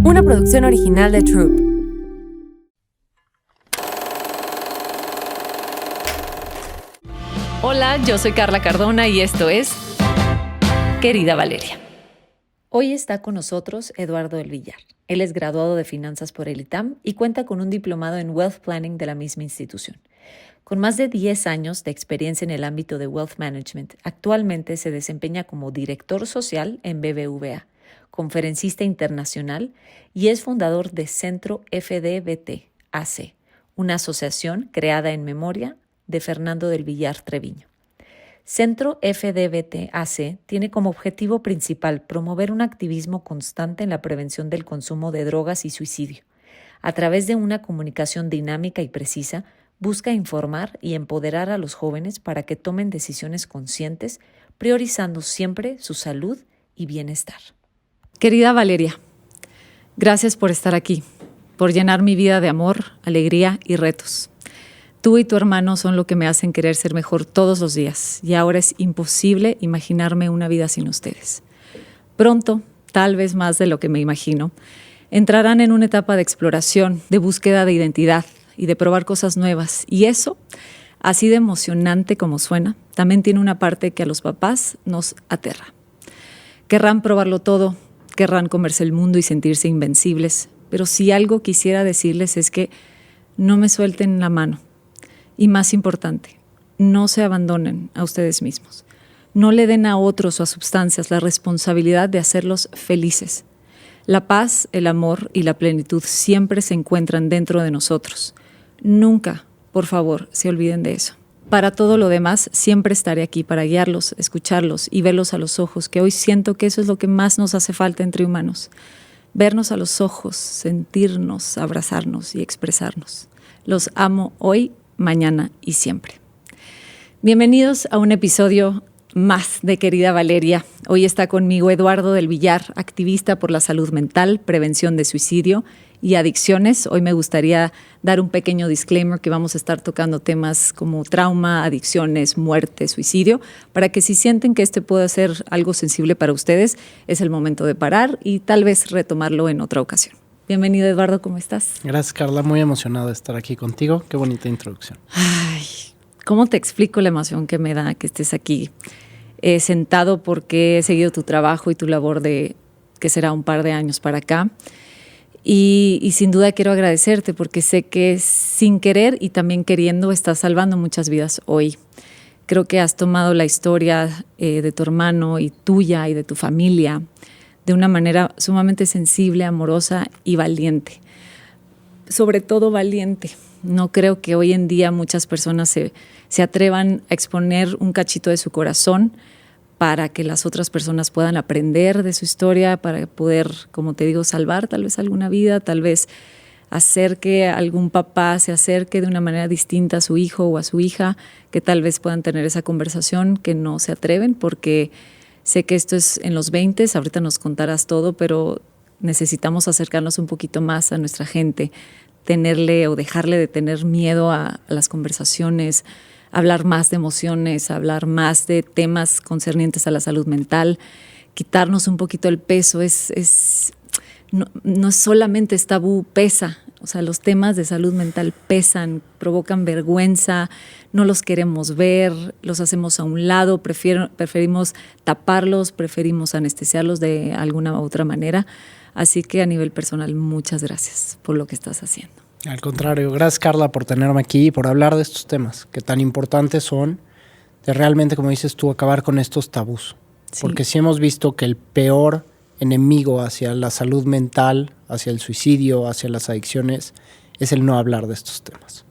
Una producción original de Troop. Hola, yo soy Carla Cardona y esto es Querida Valeria. Hoy está con nosotros Eduardo del Villar. Él es graduado de Finanzas por el ITAM y cuenta con un diplomado en Wealth Planning de la misma institución. Con más de 10 años de experiencia en el ámbito de Wealth Management, actualmente se desempeña como director social en BBVA, conferencista internacional y es fundador de Centro FDBT AC, una asociación creada en memoria de Fernando del Villar Treviño. Centro FDBT AC tiene como objetivo principal promover un activismo constante en la prevención del consumo de drogas y suicidio. A través de una comunicación dinámica y precisa, busca informar y empoderar a los jóvenes para que tomen decisiones conscientes, priorizando siempre su salud y bienestar. Querida Valeria, gracias por estar aquí, por llenar mi vida de amor, alegría y retos. Tú y tu hermano son lo que me hacen querer ser mejor todos los días y ahora es imposible imaginarme una vida sin ustedes. Pronto, tal vez más de lo que me imagino, entrarán en una etapa de exploración, de búsqueda de identidad y de probar cosas nuevas. Y eso, así de emocionante como suena, también tiene una parte que a los papás nos aterra. Querrán probarlo todo, querrán comerse el mundo y sentirse invencibles, pero si algo quisiera decirles es que no me suelten la mano. Y más importante, no se abandonen a ustedes mismos. No le den a otros o a sustancias la responsabilidad de hacerlos felices. La paz, el amor y la plenitud siempre se encuentran dentro de nosotros. Nunca, por favor, se olviden de eso. Para todo lo demás, siempre estaré aquí para guiarlos, escucharlos y verlos a los ojos, que hoy siento que eso es lo que más nos hace falta entre humanos. Vernos a los ojos, sentirnos, abrazarnos y expresarnos. Los amo hoy, mañana y siempre. Bienvenidos a un episodio más de Querida Valeria. Hoy está conmigo Eduardo del Villar, activista por la salud mental, prevención de suicidio y adicciones. Hoy me gustaría dar un pequeño disclaimer que vamos a estar tocando temas como trauma, adicciones, muerte, suicidio, para que si sienten que este puede ser algo sensible para ustedes, es el momento de parar y tal vez retomarlo en otra ocasión. Bienvenido, Eduardo, ¿cómo estás? Gracias, Carla, muy emocionado de estar aquí contigo. Qué bonita introducción. Ay, ¿cómo te explico la emoción que me da que estés aquí sentado porque he seguido tu trabajo y tu labor de que será un par de años para acá? Y sin duda quiero agradecerte porque sé que sin querer y también queriendo estás salvando muchas vidas hoy. Creo que has tomado la historia de tu hermano y tuya y de tu familia de una manera sumamente sensible, amorosa y valiente. Sobre todo valiente. No creo que hoy en día muchas personas se atrevan a exponer un cachito de su corazón para que las otras personas puedan aprender de su historia, para poder, como te digo, salvar tal vez alguna vida, tal vez hacer que algún papá se acerque de una manera distinta a su hijo o a su hija, que tal vez puedan tener esa conversación, que no se atreven, porque sé que esto es en los 20, ahorita nos contarás todo, pero necesitamos acercarnos un poquito más a nuestra gente, tenerle o dejarle de tener miedo a las conversaciones, hablar más de emociones, hablar más de temas concernientes a la salud mental, quitarnos un poquito el peso. No solamente es tabú, pesa. O sea, los temas de salud mental pesan, provocan vergüenza, no los queremos ver, los hacemos a un lado, preferimos taparlos, preferimos anestesiarlos de alguna u otra manera. Así que a nivel personal, muchas gracias por lo que estás haciendo. Al contrario, gracias, Carla, por tenerme aquí y por hablar de estos temas que tan importantes son de realmente, como dices tú, acabar con estos tabús. Sí. Porque sí hemos visto que el peor enemigo hacia la salud mental, hacia el suicidio, hacia las adicciones, es el no hablar de estos temas.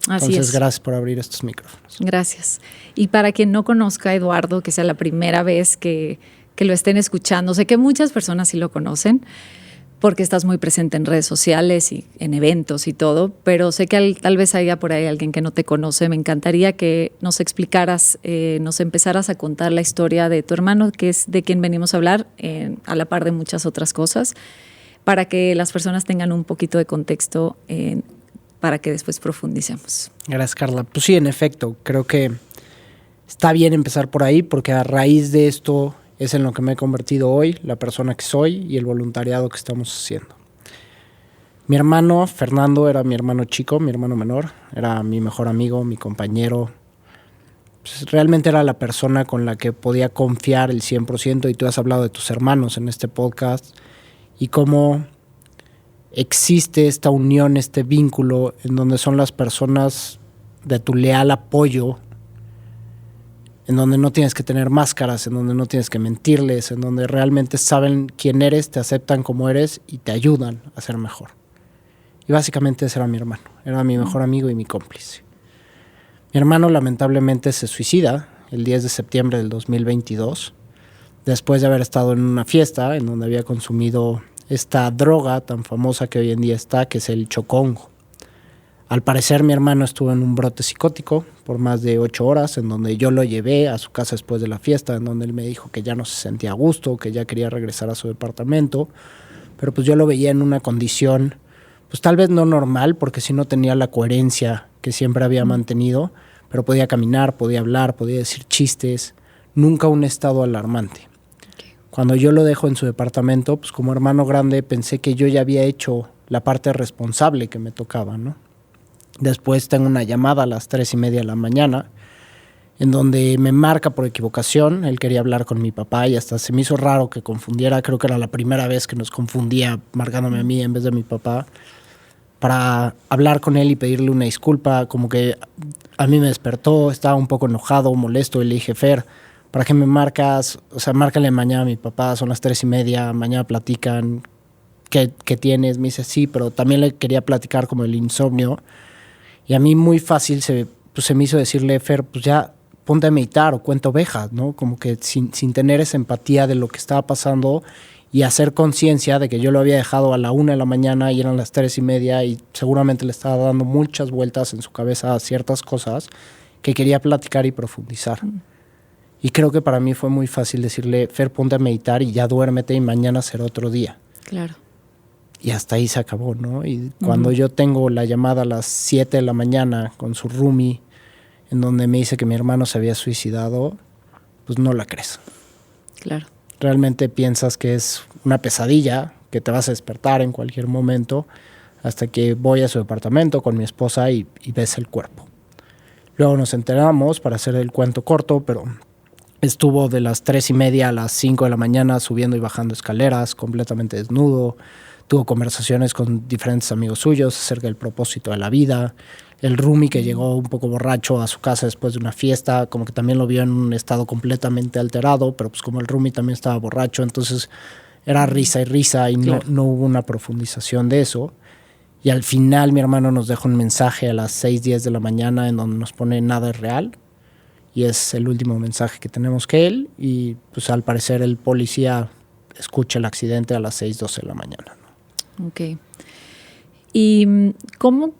Entonces, gracias por abrir estos micrófonos. Gracias. Y para quien no conozca a Eduardo, que sea la primera vez que lo estén escuchando, sé que muchas personas sí lo conocen, porque estás muy presente en redes sociales y en eventos y todo, pero sé que tal vez haya por ahí alguien que no te conoce. Me encantaría que nos explicaras, nos empezaras a contar la historia de tu hermano, que es de quien venimos a hablar, a la par de muchas otras cosas, para que las personas tengan un poquito de contexto para que después profundicemos. Gracias, Carla. Pues sí, en efecto, creo que está bien empezar por ahí, porque a raíz de esto es en lo que me he convertido hoy, la persona que soy y el voluntariado que estamos haciendo. Mi hermano, Fernando, era mi hermano chico, mi hermano menor. Era mi mejor amigo, mi compañero. Pues, realmente era la persona con la que podía confiar el 100%. Y tú has hablado de tus hermanos en este podcast. Y cómo existe esta unión, este vínculo, en donde son las personas de tu leal apoyo, en donde no tienes que tener máscaras, en donde no tienes que mentirles, en donde realmente saben quién eres, te aceptan como eres y te ayudan a ser mejor. Y básicamente ese era mi hermano, era mi mejor amigo y mi cómplice. Mi hermano lamentablemente se suicida el 10 de septiembre del 2022, después de haber estado en una fiesta en donde había consumido esta droga tan famosa que hoy en día está, que es el chocongo. Al parecer mi hermano estuvo en un brote psicótico por más de 8 horas, en donde yo lo llevé a su casa después de la fiesta, en donde él me dijo que ya no se sentía a gusto, que ya quería regresar a su departamento, pero pues yo lo veía en una condición, pues tal vez no normal, porque sí no tenía la coherencia que siempre había mantenido, pero podía caminar, podía hablar, podía decir chistes, nunca un estado alarmante. Cuando yo lo dejo en su departamento, pues como hermano grande pensé que yo ya había hecho la parte responsable que me tocaba, ¿no? Después tengo una llamada a las 3:30 de la mañana, en donde me marca por equivocación. Él quería hablar con mi papá y hasta se me hizo raro que confundiera. Creo que era la primera vez que nos confundía marcándome a mí en vez de mi papá, para hablar con él y pedirle una disculpa. Como que a mí me despertó, estaba un poco enojado, molesto, y le dije: Fer, ¿para qué me marcas? O sea, márcale mañana a mi papá, son las 3:30, mañana platican. ¿Qué tienes? Me dice: sí, pero también le quería platicar como el insomnio. Y a mí muy fácil se me hizo decirle: Fer, pues ya ponte a meditar o cuenta ovejas, ¿no? Como que sin tener esa empatía de lo que estaba pasando y hacer conciencia de que yo lo había dejado a la 1 de la mañana y eran las 3:30 y seguramente le estaba dando muchas vueltas en su cabeza a ciertas cosas que quería platicar y profundizar. Y creo que para mí fue muy fácil decirle: Fer, ponte a meditar y ya duérmete y mañana será otro día. Claro. Y hasta ahí se acabó, ¿no? Y cuando yo tengo la llamada a las 7 de la mañana con su roomie, en donde me dice que mi hermano se había suicidado, pues no la crees. Claro. Realmente piensas que es una pesadilla, que te vas a despertar en cualquier momento, hasta que voy a su departamento con mi esposa y ves el cuerpo. Luego nos enteramos, para hacer el cuento corto, pero estuvo de las 3:30 a las 5 de la mañana subiendo y bajando escaleras, completamente desnudo. Tuvo conversaciones con diferentes amigos suyos acerca del propósito de la vida. El roomie que llegó un poco borracho a su casa después de una fiesta, como que también lo vio en un estado completamente alterado, pero pues como el roomie también estaba borracho, entonces era risa y risa y claro, no hubo una profundización de eso. Y al final mi hermano nos deja un mensaje a las 6:10 de la mañana en donde nos pone: nada es real. Y es el último mensaje que tenemos que él. Y pues al parecer el policía escucha el accidente a las 6:12 de la mañana. Ok. ¿Y cómo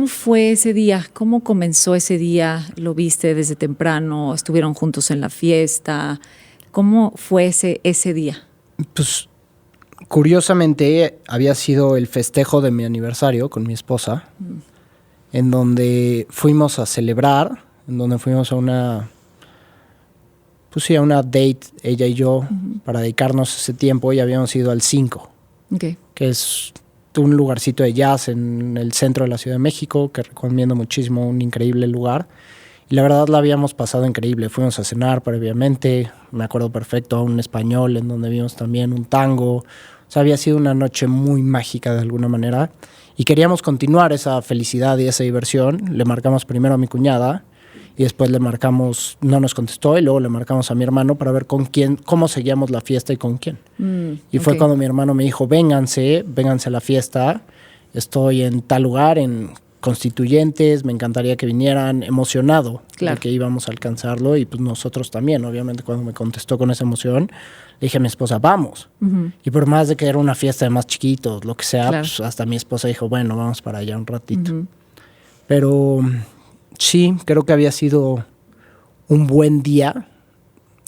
fue ese día? ¿Cómo comenzó ese día? ¿Lo viste desde temprano? ¿Estuvieron juntos en la fiesta? ¿Cómo fue ese día? Pues curiosamente había sido el festejo de mi aniversario con mi esposa, en donde fuimos a celebrar, en donde fuimos a una date, ella y yo, para dedicarnos ese tiempo, y habíamos ido al 5. Okay. Que es un lugarcito de jazz en el centro de la Ciudad de México, que recomiendo muchísimo, un increíble lugar. Y la verdad la habíamos pasado increíble. Fuimos a cenar previamente, me acuerdo perfecto, a un español en donde vimos también un tango. O sea, había sido una noche muy mágica de alguna manera. Y queríamos continuar esa felicidad y esa diversión. Le marcamos primero a mi cuñada y después le marcamos, no nos contestó, y luego le marcamos a mi hermano para ver con quién, cómo seguíamos la fiesta y con quién. Y fue cuando mi hermano me dijo: vénganse a la fiesta, estoy en tal lugar, en Constituyentes, me encantaría que vinieran, emocionado, claro, de que íbamos a alcanzarlo. Y pues nosotros también, obviamente. Cuando me contestó con esa emoción, le dije a mi esposa: vamos. Y por más de que era una fiesta de más chiquitos, lo que sea, claro, pues hasta mi esposa dijo: bueno, vamos para allá un ratito. Pero sí, creo que había sido un buen día.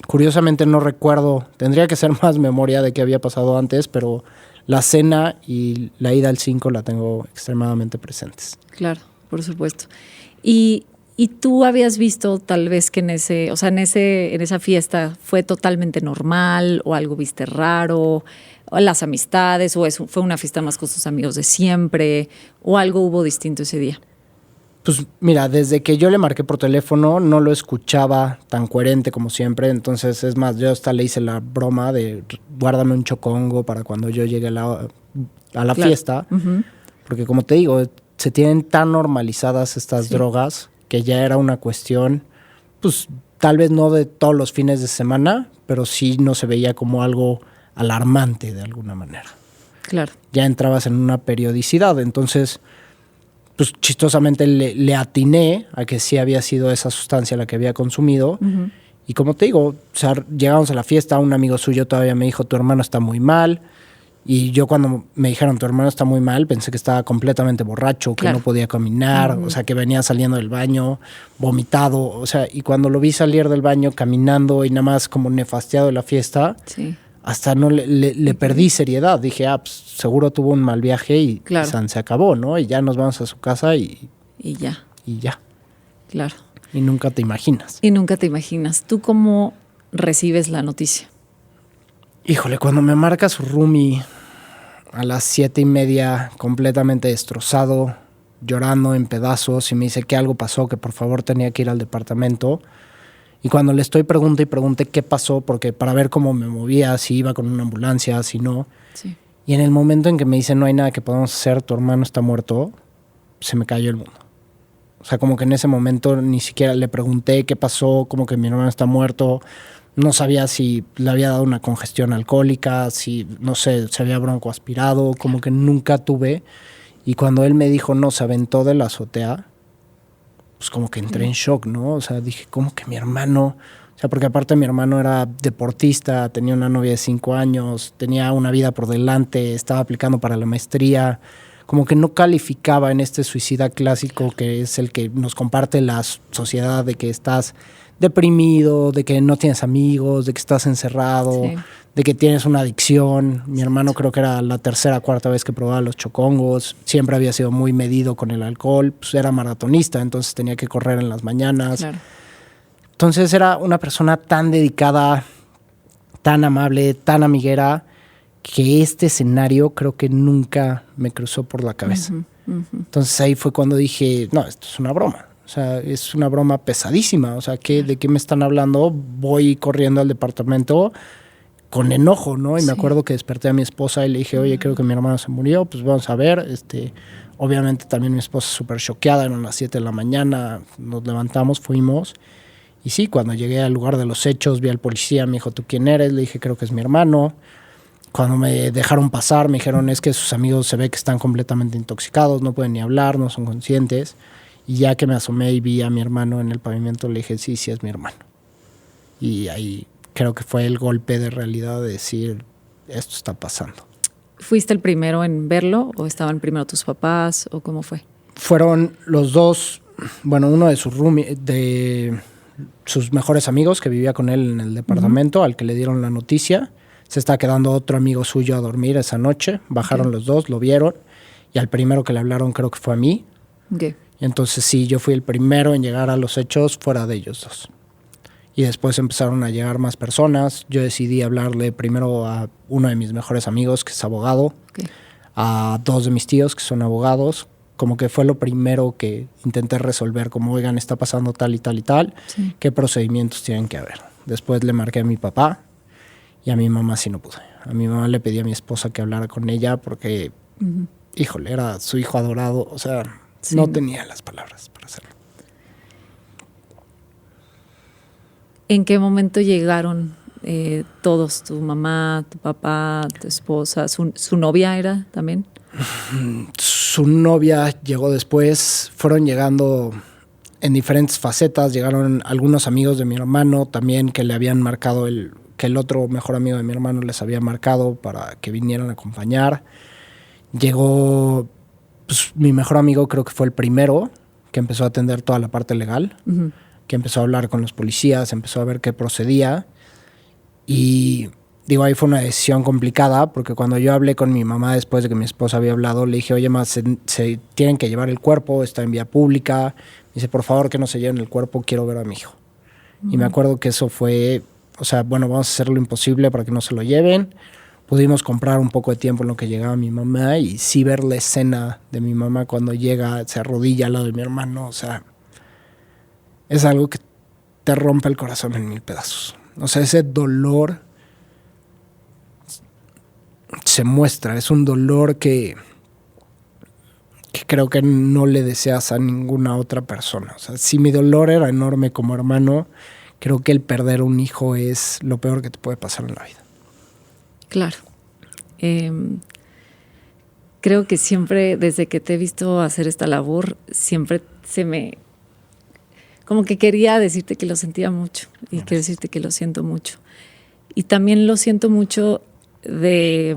Curiosamente no recuerdo, tendría que ser más memoria de qué había pasado antes, pero la cena y la ida al 5 la tengo extremadamente presentes. Claro, por supuesto. Y ¿Y tú habías visto tal vez que en esa fiesta fue totalmente normal o algo viste raro, o las amistades, o fue una fiesta más con tus amigos de siempre, o algo hubo distinto ese día? Pues mira, desde que yo le marqué por teléfono no lo escuchaba tan coherente como siempre, entonces es más, yo hasta le hice la broma de guárdame un chocongo para cuando yo llegue a la fiesta, porque como te digo, se tienen tan normalizadas estas drogas que ya era una cuestión, pues tal vez no de todos los fines de semana, pero sí no se veía como algo alarmante de alguna manera. Claro. Ya entrabas en una periodicidad, entonces pues chistosamente le atiné a que sí había sido esa sustancia la que había consumido. Y como te digo, o sea, llegamos a la fiesta, un amigo suyo todavía me dijo, tu hermano está muy mal. Y yo cuando me dijeron, tu hermano está muy mal, pensé que estaba completamente borracho, que no podía caminar, o sea, que venía saliendo del baño, vomitado. O sea, y cuando lo vi salir del baño caminando y nada más como nefasteado de la fiesta, hasta no le perdí seriedad. Dije, pues seguro tuvo un mal viaje y se acabó, ¿no? Y ya nos vamos a su casa y ya. Y ya. Claro. Y nunca te imaginas. ¿Tú cómo recibes la noticia? Híjole, cuando me marca su roomie a las 7:30, completamente destrozado, llorando en pedazos, y me dice que algo pasó, que por favor tenía que ir al departamento. Y cuando le estoy pregunté qué pasó, porque para ver cómo me movía, si iba con una ambulancia, si no. Sí. Y en el momento en que me dice no hay nada que podamos hacer, tu hermano está muerto, se me cayó el mundo. O sea, como que en ese momento ni siquiera le pregunté qué pasó, como que mi hermano está muerto. No sabía si le había dado una congestión alcohólica, si, no sé, se había broncoaspirado, como que nunca tuve. Y cuando él me dijo no, se aventó de la azotea, pues como que entré en shock, ¿no? O sea, dije, ¿cómo que mi hermano? O sea, porque aparte mi hermano era deportista, tenía una novia de 5 años, tenía una vida por delante, estaba aplicando para la maestría, como que no calificaba en este suicida clásico que es el que nos comparte la sociedad, de que estás deprimido, de que no tienes amigos, de que estás encerrado, de que tienes una adicción. Mi hermano creo que era la 3ª, 4ª vez que probaba los chocongos, siempre había sido muy medido con el alcohol, pues era maratonista, entonces tenía que correr en las mañanas. Claro. Entonces era una persona tan dedicada, tan amable, tan amiguera, que este escenario creo que nunca me cruzó por la cabeza. Entonces ahí fue cuando dije, no, esto es una broma. O sea, es una broma pesadísima. O sea, ¿de qué me están hablando? Voy corriendo al departamento con enojo, ¿no? Y me acuerdo que desperté a mi esposa y le dije, oye, creo que mi hermano se murió, pues vamos a ver. Obviamente también mi esposa súper choqueada, eran las 7 de la mañana, nos levantamos, fuimos. Y sí, cuando llegué al lugar de los hechos, vi al policía, me dijo, ¿tú quién eres? Le dije, creo que es mi hermano. Cuando me dejaron pasar, me dijeron, es que sus amigos se ve que están completamente intoxicados, no pueden ni hablar, no son conscientes. Y ya que me asomé y vi a mi hermano en el pavimento, le dije, sí, es mi hermano. Y ahí creo que fue el golpe de realidad de decir, esto está pasando. ¿Fuiste el primero en verlo o estaban primero tus papás o cómo fue? Fueron los dos, bueno, uno de sus mejores amigos que vivía con él en el departamento, al que le dieron la noticia. Se está quedando otro amigo suyo a dormir esa noche. Bajaron los dos, lo vieron. Y al primero que le hablaron creo que fue a mí. Y entonces sí, yo fui el primero en llegar a los hechos fuera de ellos dos. Y después empezaron a llegar más personas. Yo decidí hablarle primero a uno de mis mejores amigos, que es abogado. A 2 de mis tíos, que son abogados. Como que fue lo primero que intenté resolver. Como, oigan, está pasando tal y tal y tal. ¿Qué procedimientos tienen que haber? Después le marqué a mi papá. Y a mi mamá sí no pude. A mi mamá le pedí a mi esposa que hablara con ella porque, híjole, era su hijo adorado. O sea, no tenía las palabras para hacerlo. ¿En qué momento llegaron todos? ¿Tu mamá, tu papá, tu esposa? ¿Su novia era también? Su novia llegó después. Fueron llegando en diferentes facetas. Llegaron algunos amigos de mi hermano también que le habían marcado que el otro mejor amigo de mi hermano les había marcado para que vinieran a acompañar. Llegó, pues, mi mejor amigo, creo que fue el primero que empezó a atender toda la parte legal, que empezó a hablar con los policías, empezó a ver qué procedía. Y digo, ahí fue una decisión complicada, porque cuando yo hablé con mi mamá después de que mi esposa había hablado, le dije, oye, más se tienen que llevar el cuerpo, está en vía pública. Me dice, por favor, que no se lleven el cuerpo, quiero ver a mi hijo. Y me acuerdo que eso fue, o sea, bueno, vamos a hacer lo imposible para que no se lo lleven. Pudimos comprar un poco de tiempo en lo que llegaba mi mamá y sí ver la escena de mi mamá cuando llega, se arrodilla al lado de mi hermano, o sea, es algo que te rompe el corazón en 1000 pedazos. O sea, ese dolor se muestra, es un dolor que creo que no le deseas a ninguna otra persona. O sea, si mi dolor era enorme como hermano, creo que el perder un hijo es lo peor que te puede pasar en la vida. Claro. Creo que siempre, desde que te he visto hacer esta labor, siempre como que quería decirte que lo sentía mucho y quiero decirte que lo siento mucho. Y también lo siento mucho de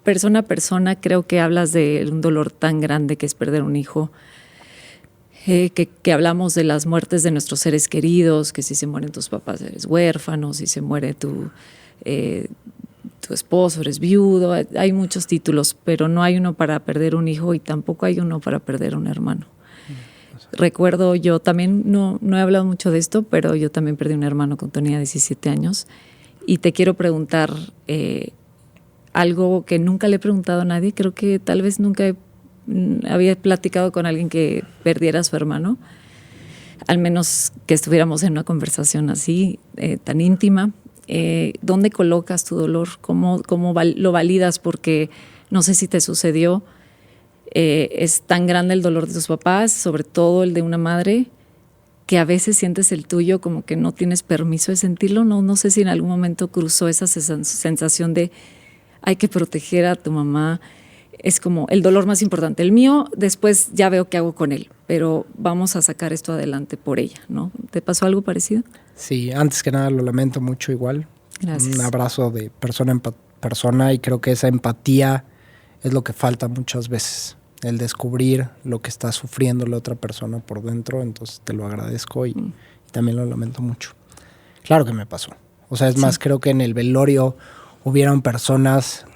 persona a persona. Creo que hablas de un dolor tan grande que es perder un hijo, que hablamos de las muertes de nuestros seres queridos, que si se mueren tus papás eres huérfano, si se muere tu esposo eres viudo. Hay muchos títulos, pero no hay uno para perder un hijo y tampoco hay uno para perder un hermano. Recuerdo, yo también no he hablado mucho de esto, pero yo también perdí un hermano cuando tenía 17 años. Y te quiero preguntar algo que nunca le he preguntado a nadie. Creo que tal vez nunca había platicado con alguien que perdiera a su hermano. Al menos que estuviéramos en una conversación así, tan íntima. ¿Dónde colocas tu dolor? ¿Cómo lo validas? Porque no sé si te sucedió. Es tan grande el dolor de tus papás, sobre todo el de una madre, que a veces sientes el tuyo como que no tienes permiso de sentirlo. No sé si en algún momento cruzó esa sensación de hay que proteger a tu mamá. Es como el dolor más importante. El mío, después ya veo qué hago con él, pero vamos a sacar esto adelante por ella, ¿no? ¿Te pasó algo parecido? Sí, antes que nada lo lamento mucho igual. Gracias. Un abrazo de persona en persona y creo que esa empatía es lo que falta muchas veces. El descubrir lo que está sufriendo la otra persona por dentro, entonces te lo agradezco y también lo lamento mucho. Claro que me pasó. O sea, es más, creo que en el velorio hubieron personas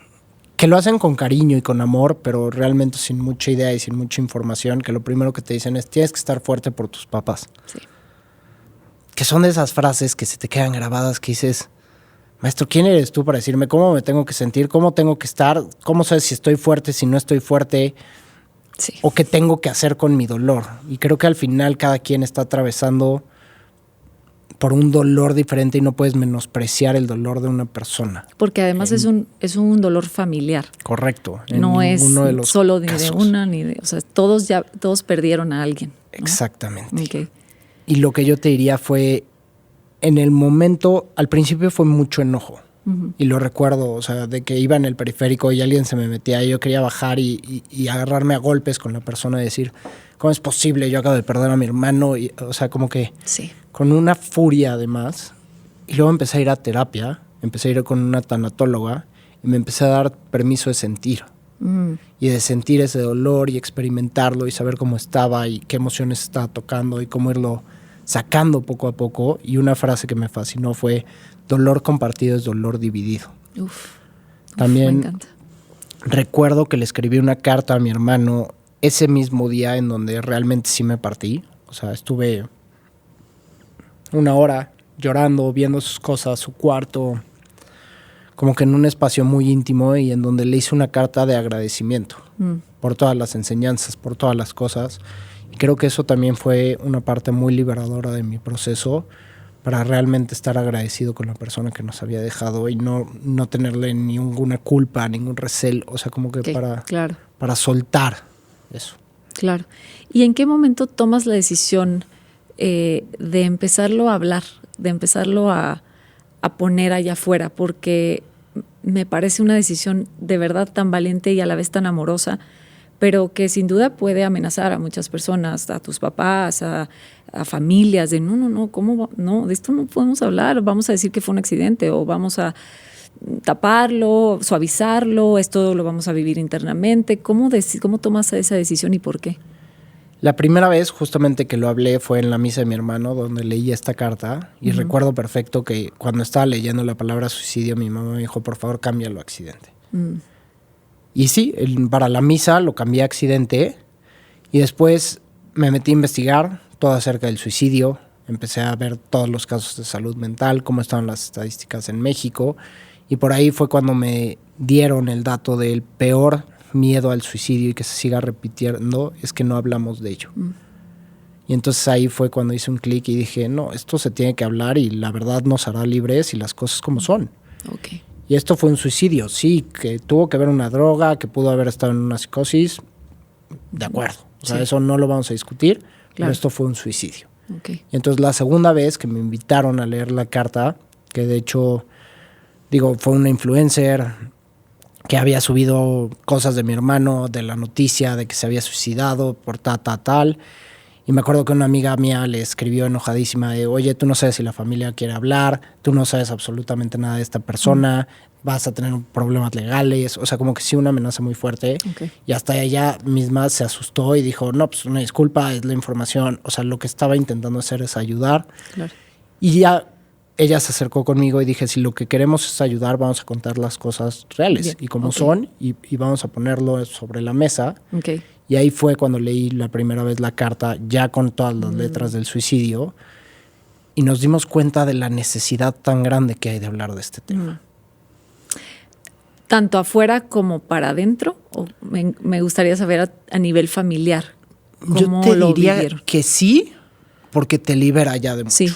que lo hacen con cariño y con amor, pero realmente sin mucha idea y sin mucha información, que lo primero que te dicen es tienes que estar fuerte por tus papás. Sí. Que son de esas frases que se te quedan grabadas que dices, maestro, ¿quién eres tú para decirme cómo me tengo que sentir, cómo tengo que estar, cómo sabes si estoy fuerte, si no estoy fuerte? Sí. O qué tengo que hacer con mi dolor. Y creo que al final cada quien está atravesando por un dolor diferente y no puedes menospreciar el dolor de una persona. Porque además es un dolor familiar. Correcto. No es de los solo ni casos. De una ni de... O sea, todos perdieron a alguien, ¿no? Exactamente. Okay. Y lo que yo te diría fue, en el momento, al principio fue mucho enojo. Y lo recuerdo, o sea, de que iba en el periférico y alguien se me metía y yo quería bajar y agarrarme a golpes con la persona y decir, ¿cómo es posible? Yo acabo de perder a mi hermano. Y, o sea, como que con una furia además. Y luego empecé a ir a terapia, empecé a ir con una tanatóloga y me empecé a dar permiso de sentir. Y de sentir ese dolor y experimentarlo y saber cómo estaba y qué emociones estaba tocando y cómo irlo sacando poco a poco. Y una frase que me fascinó fue, dolor compartido es dolor dividido. También me encanta. Recuerdo que le escribí una carta a mi hermano ese mismo día en donde realmente sí me partí. O sea, estuve 1 hora llorando, viendo sus cosas, su cuarto, como que en un espacio muy íntimo y en donde le hice una carta de agradecimiento por todas las enseñanzas, por todas las cosas. Y creo que eso también fue una parte muy liberadora de mi proceso para realmente estar agradecido con la persona que nos había dejado y no tenerle ninguna culpa, ningún recelo, o sea, como que para soltar eso. Claro. ¿Y en qué momento tomas la decisión de empezarlo a hablar, de empezarlo a poner allá afuera? Porque me parece una decisión de verdad tan valiente y a la vez tan amorosa, pero que sin duda puede amenazar a muchas personas, a tus papás, a familias, de ¿cómo? No, de esto no podemos hablar, vamos a decir que fue un accidente o vamos a taparlo, suavizarlo, esto lo vamos a vivir internamente. ¿Cómo tomas esa decisión y por qué? La primera vez justamente que lo hablé fue en la misa de mi hermano, donde leí esta carta. Y recuerdo perfecto que cuando estaba leyendo la palabra suicidio, mi mamá me dijo, por favor, cámbialo a accidente. Y sí, para la misa lo cambié a accidente. Y después me metí a investigar todo acerca del suicidio. Empecé a ver todos los casos de salud mental, cómo estaban las estadísticas en México. Y por ahí fue cuando me dieron el dato del peor miedo al suicidio y que se siga repitiendo, es que no hablamos de ello. Y entonces ahí fue cuando hice un clic y dije, no, esto se tiene que hablar y la verdad nos hará libres y las cosas como son. Okay. Y esto fue un suicidio, sí, que tuvo que ver una droga, que pudo haber estado en una psicosis, de acuerdo. O sea, eso no lo vamos a discutir, pero esto fue un suicidio. Okay. Y entonces la segunda vez que me invitaron a leer la carta, que de hecho, fue una influencer que había subido cosas de mi hermano, de la noticia de que se había suicidado por tal. Y me acuerdo que una amiga mía le escribió enojadísima de, oye, tú no sabes si la familia quiere hablar, tú no sabes absolutamente nada de esta persona, vas a tener problemas legales. O sea, como que sí, una amenaza muy fuerte. Okay. Y hasta ella misma se asustó y dijo, no, pues una disculpa, es la información. O sea, lo que estaba intentando hacer es ayudar. Claro. Y ya ella se acercó conmigo y dije, si lo que queremos es ayudar, vamos a contar las cosas reales. Bien. Y como son, y vamos a ponerlo sobre la mesa. Okay. Y ahí fue cuando leí la primera vez la carta, ya con todas las letras del suicidio, y nos dimos cuenta de la necesidad tan grande que hay de hablar de este tema. ¿Tanto afuera como para adentro? O me gustaría saber a nivel familiar, ¿cómo yo te lo diría vivieron? que sí, porque te libera ya de mucho. Sí.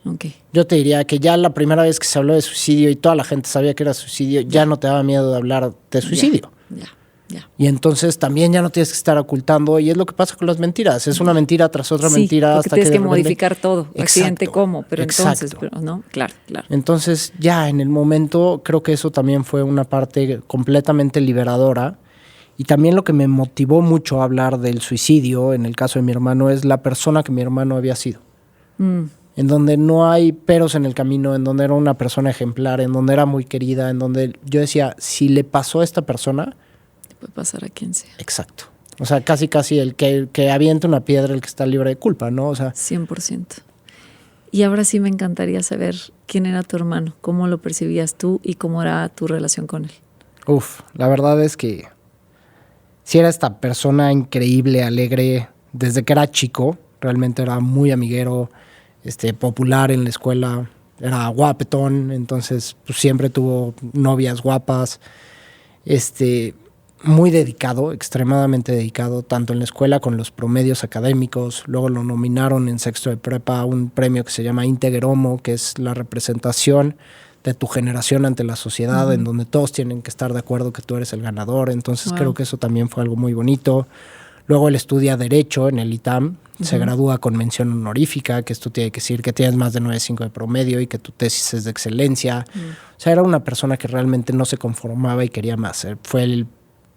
Okay. Yo te diría que ya la primera vez que se habló de suicidio y toda la gente sabía que era suicidio, ya no te daba miedo de hablar de suicidio. Ya. Y entonces también ya no tienes que estar ocultando, y es lo que pasa con las mentiras, es una mentira tras otra mentira hasta tienes que que modificar todo. Exacto, accidente cómo, pero exacto. Entonces, pero no, claro. Entonces ya en el momento creo que eso también fue una parte completamente liberadora. Y también lo que me motivó mucho a hablar del suicidio, en el caso de mi hermano, es la persona que mi hermano había sido. En donde no hay peros en el camino, en donde era una persona ejemplar, en donde era muy querida, en donde yo decía, si le pasó a esta persona, te puede pasar a quien sea. Exacto. O sea, casi el que avienta una piedra, el que está libre de culpa, ¿no? O sea, 100%. Y ahora sí me encantaría saber quién era tu hermano, cómo lo percibías tú y cómo era tu relación con él. La verdad es que sí era esta persona increíble, alegre, desde que era chico, realmente era muy amiguero, popular en la escuela, era guapetón, entonces pues, siempre tuvo novias guapas, muy dedicado, extremadamente dedicado, tanto en la escuela con los promedios académicos. Luego lo nominaron en sexto de prepa a un premio que se llama Integer Homo, que es la representación de tu generación ante la sociedad, en donde todos tienen que estar de acuerdo que tú eres el ganador. Entonces creo que eso también fue algo muy bonito. Luego él estudia Derecho en el ITAM, se gradúa con mención honorífica, que esto tiene que decir que tienes más de 9.5 de promedio y que tu tesis es de excelencia. O sea, era una persona que realmente no se conformaba y quería más. Fue el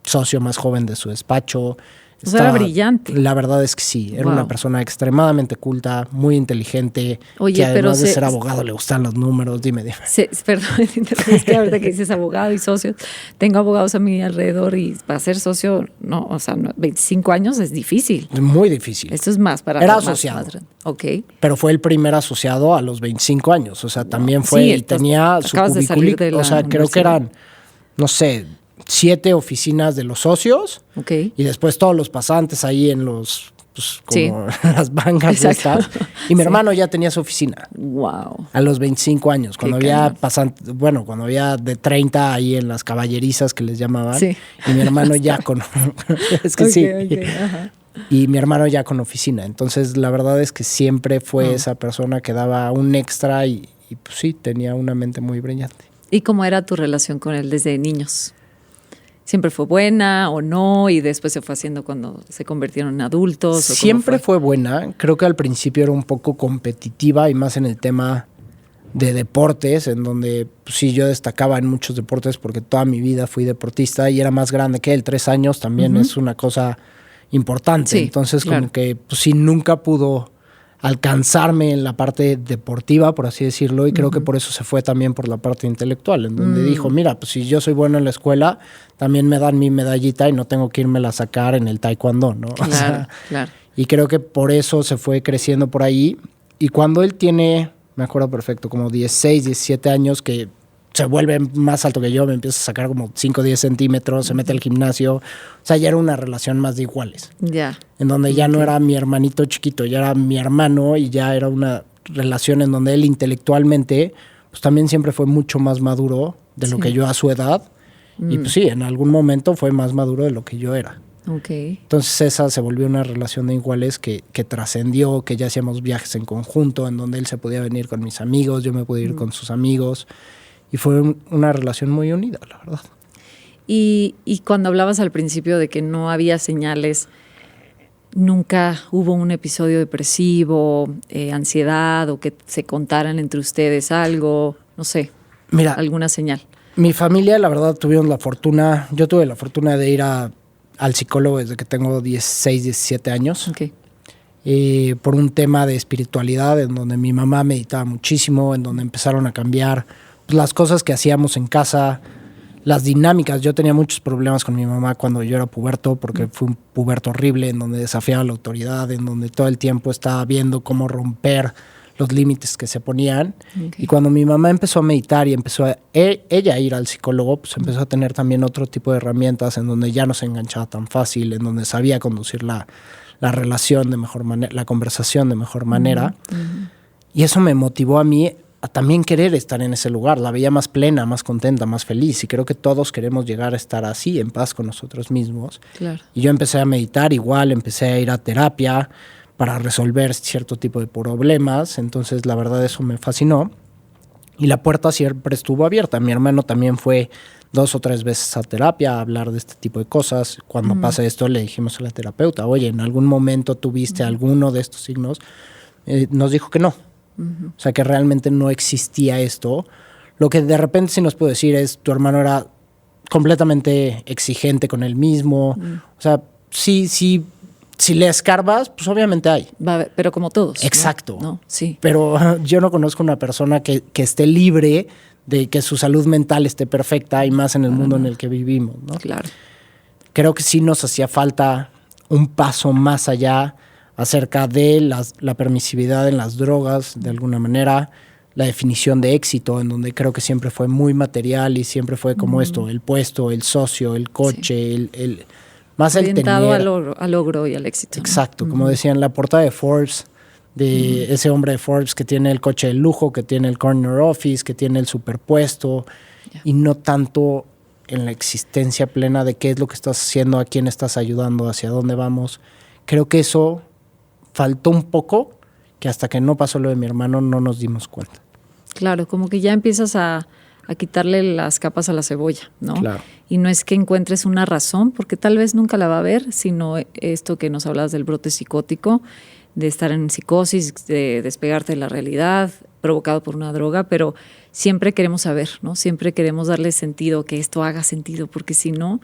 socio más joven de su despacho. O sea, era brillante. La verdad es que sí, era una persona extremadamente culta, muy inteligente. Oye, que además de ser abogado le gustan los números. Dime. Perdón, es que ahorita que dices abogado y socios, tengo abogados a mi alrededor y para ser socio, no, o sea, 25 años es difícil. Muy difícil. Esto es más para... Era asociado. Okay. Pero fue el primer asociado a los 25 años. O sea, también fue y tenía su cubículo. O sea, creo que eran, no sé, 7 oficinas de los socios. Okay. Y después todos los pasantes ahí en los, pues, como las bancas de estas. Y mi hermano ya tenía su oficina. Wow. A los 25 años. Cuando había pasantes, cuando había de 30 ahí en las caballerizas que les llamaban. Sí. Y mi hermano ya con... es que sí. Ajá. Y mi hermano ya con oficina. Entonces, la verdad es que siempre fue esa persona que daba un extra y pues sí, tenía una mente muy brillante. ¿Y cómo era tu relación con él desde niños? ¿Siempre fue buena o no? Y después se fue haciendo cuando se convirtieron en adultos. Siempre fue buena. Creo que al principio era un poco competitiva y más en el tema de deportes, en donde pues, sí yo destacaba en muchos deportes porque toda mi vida fui deportista y era más grande que él. 3 años también es una cosa importante. Sí, entonces como que pues, sí nunca pudo alcanzarme en la parte deportiva, por así decirlo, y creo que por eso se fue también por la parte intelectual, en donde dijo, mira, pues si yo soy bueno en la escuela, también me dan mi medallita y no tengo que irme a sacar en el taekwondo, ¿no? Claro, claro. Y creo que por eso se fue creciendo por ahí. Y cuando él tiene, me acuerdo perfecto, como 16, 17 años, que se vuelve más alto que yo, me empieza a sacar como 5 o 10 centímetros, se mete al gimnasio. O sea, ya era una relación más de iguales. Ya. En donde ya no era mi hermanito chiquito, ya era mi hermano y ya era una relación en donde él intelectualmente, pues también siempre fue mucho más maduro de lo que yo a su edad. Y pues sí, en algún momento fue más maduro de lo que yo era. Okay. Entonces esa se volvió una relación de iguales que trascendió, que ya hacíamos viajes en conjunto, en donde él se podía venir con mis amigos, yo me podía ir con sus amigos. Y fue una relación muy unida, la verdad. Y cuando hablabas al principio de que no había señales, ¿nunca hubo un episodio depresivo, ansiedad, o que se contaran entre ustedes algo? No sé, mira, alguna señal. Mi familia, la verdad, yo tuve la fortuna de ir al psicólogo desde que tengo 16, 17 años. Okay. Por un tema de espiritualidad, en donde mi mamá meditaba muchísimo, en donde empezaron a cambiar pues, las cosas que hacíamos en casa, las dinámicas. Yo tenía muchos problemas con mi mamá cuando yo era puberto, porque fue un puberto horrible, en donde desafiaba la autoridad, en donde todo el tiempo estaba viendo cómo romper los límites que se ponían. Okay. Y cuando mi mamá empezó a meditar y empezó ella a ir al psicólogo, pues empezó a tener también otro tipo de herramientas en donde ya no se enganchaba tan fácil, en donde sabía conducir la relación de mejor manera, la conversación de mejor manera. Y eso me motivó a mí a también querer estar en ese lugar. La veía más plena, más contenta, más feliz. Y creo que todos queremos llegar a estar así, en paz con nosotros mismos. Claro. Y yo empecé a meditar igual, empecé a ir a terapia para resolver cierto tipo de problemas. Entonces, la verdad, eso me fascinó. Y la puerta siempre estuvo abierta. Mi hermano también fue 2 o 3 veces a terapia a hablar de este tipo de cosas. Cuando pasa esto, le dijimos a la terapeuta, oye, ¿en algún momento tuviste alguno de estos signos? Nos dijo que no. O sea, que realmente no existía esto. Lo que de repente sí nos puede decir es, tu hermano era completamente exigente con él mismo. O sea, sí, si le escarbas, pues obviamente hay. Va a haber, pero como todos. Exacto. ¿No? Sí. Pero yo no conozco una persona que esté libre de que su salud mental esté perfecta y más en el mundo en el que vivimos, ¿no? Claro. Creo que sí nos hacía falta un paso más allá acerca de la permisividad en las drogas, de alguna manera, la definición de éxito, en donde creo que siempre fue muy material y siempre fue como esto, el puesto, el socio, el coche, sí. Más orientado el tener, al logro y al éxito. Exacto, ¿no? Como decía en la portada de Forbes, de ese hombre de Forbes que tiene el coche de lujo, que tiene el corner office, que tiene el superpuesto, y no tanto en la existencia plena de qué es lo que estás haciendo, a quién estás ayudando, hacia dónde vamos. Creo que eso faltó un poco, que hasta que no pasó lo de mi hermano no nos dimos cuenta. Claro, como que ya empiezas a quitarle las capas a la cebolla, ¿no? Claro. Y no es que encuentres una razón, porque tal vez nunca la va a haber, sino esto que nos hablabas del brote psicótico, de estar en psicosis, de despegarte de la realidad, provocado por una droga, pero siempre queremos saber, ¿no? Siempre queremos darle sentido, que esto haga sentido, porque si no,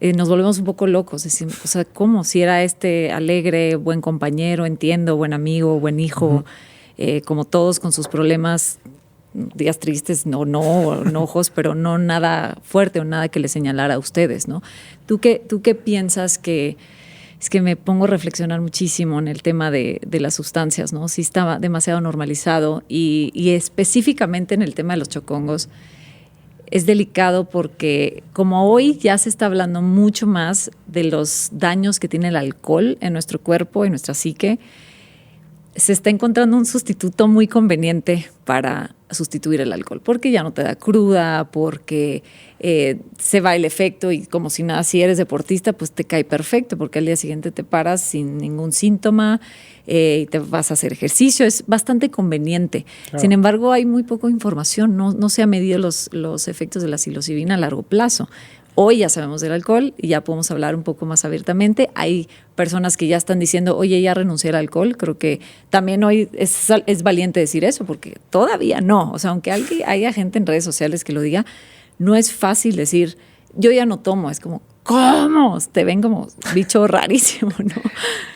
nos volvemos un poco locos. Decimos, o sea, ¿cómo? Si era alegre, buen compañero, entiendo, buen amigo, buen hijo, como todos con sus problemas, días tristes, no enojos, pero no nada fuerte o nada que le señalara a ustedes, ¿no? ¿Tú qué piensas que... Es que me pongo a reflexionar muchísimo en el tema de las sustancias, ¿no? Sí estaba demasiado normalizado y específicamente en el tema de los chocongos es delicado porque como hoy ya se está hablando mucho más de los daños que tiene el alcohol en nuestro cuerpo y nuestra psique, se está encontrando un sustituto muy conveniente para sustituir el alcohol, porque ya no te da cruda, porque se va el efecto y como si nada, si eres deportista, pues te cae perfecto, porque al día siguiente te paras sin ningún síntoma y te vas a hacer ejercicio, es bastante conveniente. Claro. Sin embargo, hay muy poca información, no se han medido los efectos de la psilocibina a largo plazo. Hoy ya sabemos del alcohol y ya podemos hablar un poco más abiertamente. Hay personas que ya están diciendo, oye, ya renuncié al alcohol. Creo que también hoy es valiente decir eso, porque todavía no. O sea, aunque haya gente en redes sociales que lo diga, no es fácil decir, yo ya no tomo. Es como, ¿cómo? Te ven como bicho rarísimo, ¿no?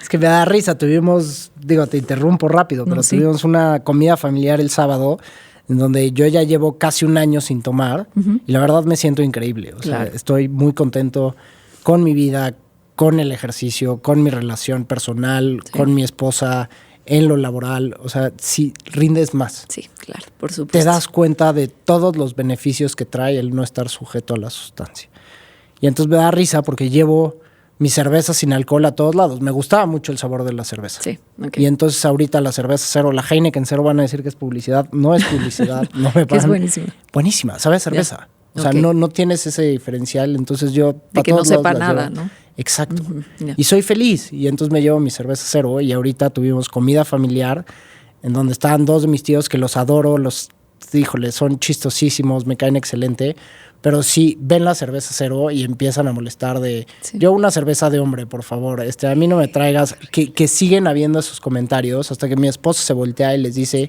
Es que me da risa. Te interrumpo rápido, pero tuvimos una comida familiar el sábado en donde yo ya llevo casi un año sin tomar y la verdad me siento increíble. O sea, estoy muy contento con mi vida, con el ejercicio, con mi relación personal, con mi esposa, en lo laboral. O sea, sí, rindes más. Sí, claro, por supuesto. Te das cuenta de todos los beneficios que trae el no estar sujeto a la sustancia. Y entonces me da risa porque llevo mi cerveza sin alcohol a todos lados. Me gustaba mucho el sabor de la cerveza. Sí, okay. Y entonces ahorita la cerveza cero, la Heineken cero van a decir que es publicidad. No es publicidad, no me pagan. Que es buenísima. Buenísima, sabe a cerveza. O sea, no tienes ese diferencial. Entonces yo... De que no sepa nada, ¿no? Exacto. Y soy feliz. Y entonces me llevo mi cerveza cero. Y ahorita tuvimos comida familiar en donde estaban 2 de mis tíos que los adoro. Híjole, son chistosísimos, me caen excelente. Pero sí, ven la cerveza cero y empiezan a molestar de... Sí. Yo una cerveza de hombre, por favor. A mí no me traigas... Que siguen habiendo esos comentarios hasta que mi esposo se voltea y les dice...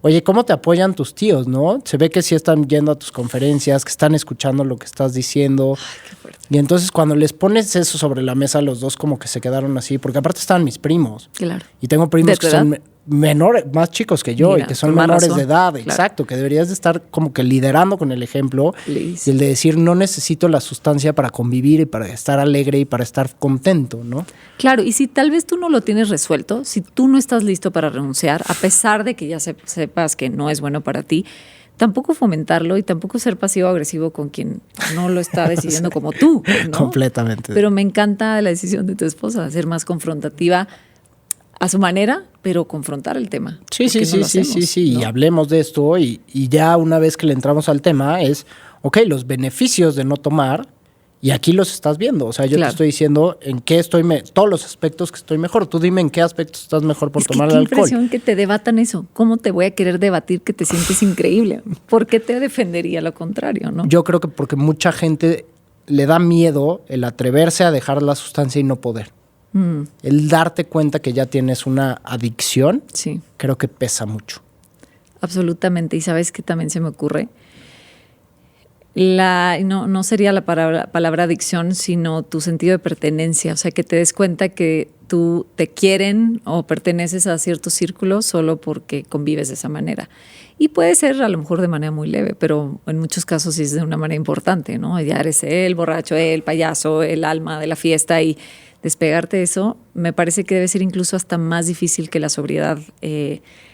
Oye, ¿cómo te apoyan tus tíos, no? Se ve que sí están yendo a tus conferencias, que están escuchando lo que estás diciendo. Ay, qué fuerte. Y entonces cuando les pones eso sobre la mesa, los dos como que se quedaron así, porque aparte estaban mis primos. Claro. Y tengo primos que son menores, más chicos que yo. Mira, y que son menores de edad. Claro. Exacto, que deberías de estar como que liderando con el ejemplo. Please. Y el de decir, no necesito la sustancia para convivir y para estar alegre y para estar contento, ¿no? Claro, y si tal vez tú no lo tienes resuelto, si tú no estás listo para renunciar, a pesar de que ya sepas que no es bueno para ti, tampoco fomentarlo y tampoco ser pasivo-agresivo con quien no lo está decidiendo como tú, ¿no? Completamente. Pero me encanta la decisión de tu esposa, ser más confrontativa a su manera, pero confrontar el tema. Sí. ¿No? Y hablemos de esto y ya una vez que le entramos al tema es, ok, los beneficios de no tomar, y aquí los estás viendo. O sea, yo te estoy diciendo en qué estoy, todos los aspectos que estoy mejor. Tú dime en qué aspectos estás mejor por tomar el alcohol. Qué impresión que te debatan eso. ¿Cómo te voy a querer debatir que te sientes increíble? ¿Por qué te defendería lo contrario, no? Yo creo que porque mucha gente le da miedo el atreverse a dejar la sustancia y no poder. El darte cuenta que ya tienes una adicción, creo que pesa mucho. Absolutamente. Y ¿sabes qué también se me ocurre? No sería la palabra adicción, sino tu sentido de pertenencia. O sea, que te des cuenta que tú te quieren o perteneces a ciertos círculos solo porque convives de esa manera. Y puede ser a lo mejor de manera muy leve, pero en muchos casos sí es de una manera importante, ¿no? Ya eres el borracho, el payaso, el alma de la fiesta, y despegarte de eso me parece que debe ser incluso hasta más difícil que la sobriedad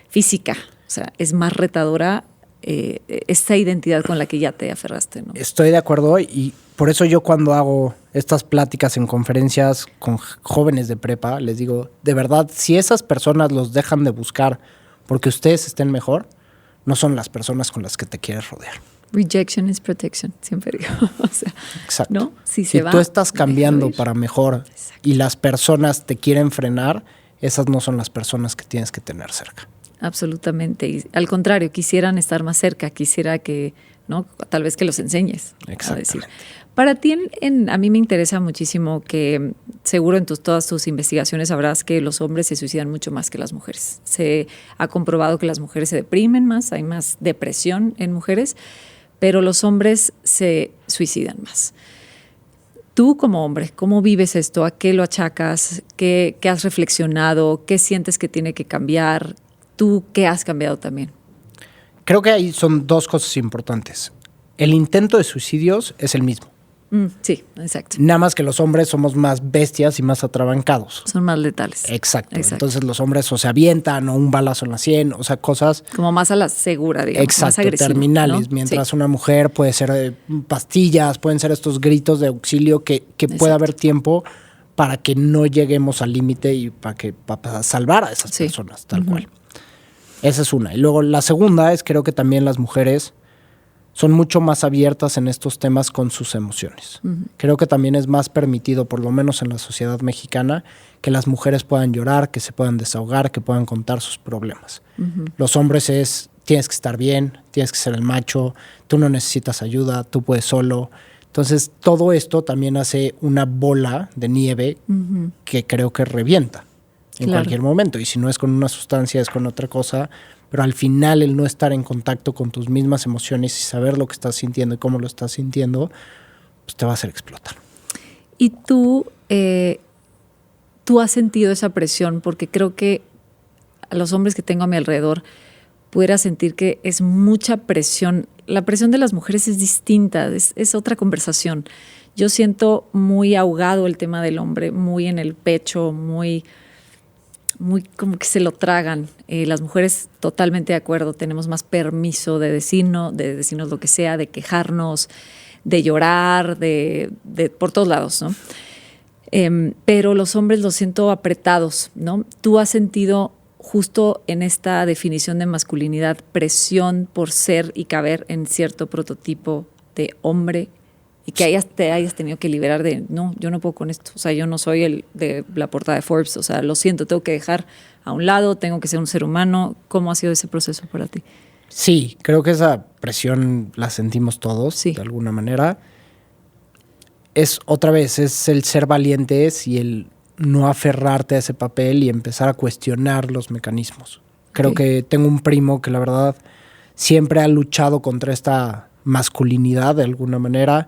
física. O sea, es más retadora esta identidad con la que ya te aferraste, ¿no? Estoy de acuerdo, y por eso yo cuando hago estas pláticas en conferencias con jóvenes de prepa, les digo, de verdad, si esas personas los dejan de buscar porque ustedes estén mejor, no son las personas con las que te quieres rodear. Rejection is protection, siempre digo. O sea, exacto. ¿no? Si tú estás cambiando para mejor y las personas te quieren frenar, esas no son las personas que tienes que tener cerca. Absolutamente. Y al contrario, quisieran estar más cerca, quisiera que, ¿no? Tal vez que los enseñes a decir. Para ti, a mí me interesa muchísimo que seguro en todas tus investigaciones sabrás que los hombres se suicidan mucho más que las mujeres. Se ha comprobado que las mujeres se deprimen más, hay más depresión en mujeres, pero los hombres se suicidan más. Tú como hombre, ¿cómo vives esto? ¿A qué lo achacas? ¿Qué has reflexionado? ¿Qué sientes que tiene que cambiar? ¿Tú qué has cambiado también? Creo que ahí son 2 cosas importantes. El intento de suicidios es el mismo. Sí, exacto. Nada más que los hombres somos más bestias y más atrabancados. Son más letales. Exacto. Entonces los hombres o se avientan o un balazo en la sien, o sea, cosas... Como más a la segura, digamos. Exacto, más agresivo, terminales. ¿No? Mientras una mujer puede ser pastillas, pueden ser estos gritos de auxilio que puede haber tiempo para que no lleguemos al límite y para salvar a esas personas, tal cual. Esa es una. Y luego la segunda es, creo que también las mujeres son mucho más abiertas en estos temas con sus emociones. Creo que también es más permitido, por lo menos en la sociedad mexicana, que las mujeres puedan llorar, que se puedan desahogar, que puedan contar sus problemas. Los hombres tienes que estar bien, tienes que ser el macho, tú no necesitas ayuda, tú puedes solo. Entonces, todo esto también hace una bola de nieve que creo que revienta en cualquier momento. Y si no es con una sustancia, es con otra cosa. Pero al final el no estar en contacto con tus mismas emociones y saber lo que estás sintiendo y cómo lo estás sintiendo, pues te va a hacer explotar. Y tú has sentido esa presión, porque creo que a los hombres que tengo a mi alrededor pudiera sentir que es mucha presión. La presión de las mujeres es distinta, es otra conversación. Yo siento muy ahogado el tema del hombre, muy en el pecho, muy como que se lo tragan. Las mujeres, totalmente de acuerdo, tenemos más permiso de decirnos lo que sea, de quejarnos, de llorar, de por todos lados, ¿no? Pero los hombres los siento apretados, ¿no? ¿Tú has sentido justo en esta definición de masculinidad presión por ser y caber en cierto prototipo de hombre y que te hayas tenido que liberar de, no, yo no puedo con esto, o sea, yo no soy el de la portada de Forbes, o sea, lo siento, tengo que dejar a un lado, tengo que ser un ser humano? ¿Cómo ha sido ese proceso para ti? Sí, creo que esa presión la sentimos todos, sí, de alguna manera. Es el ser valientes y el no aferrarte a ese papel y empezar a cuestionar los mecanismos. Creo que tengo un primo que la verdad siempre ha luchado contra esta masculinidad de alguna manera,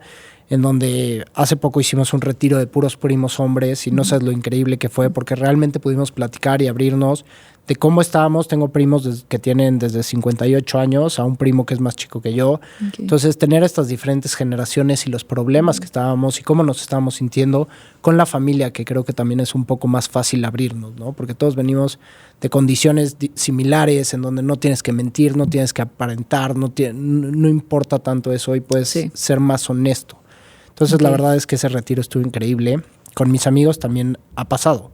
en donde hace poco hicimos un retiro de puros primos hombres y no sabes lo increíble que fue, porque realmente pudimos platicar y abrirnos de cómo estábamos. Tengo primos que tienen desde 58 años a un primo que es más chico que yo. Entonces, tener estas diferentes generaciones y los problemas que estábamos y cómo nos estábamos sintiendo con la familia, que creo que también es un poco más fácil abrirnos, ¿no? Porque todos venimos de condiciones similares en donde no tienes que mentir, no tienes que aparentar, no importa tanto eso y puedes ser más honesto. Entonces, la verdad es que ese retiro estuvo increíble. Con mis amigos también ha pasado.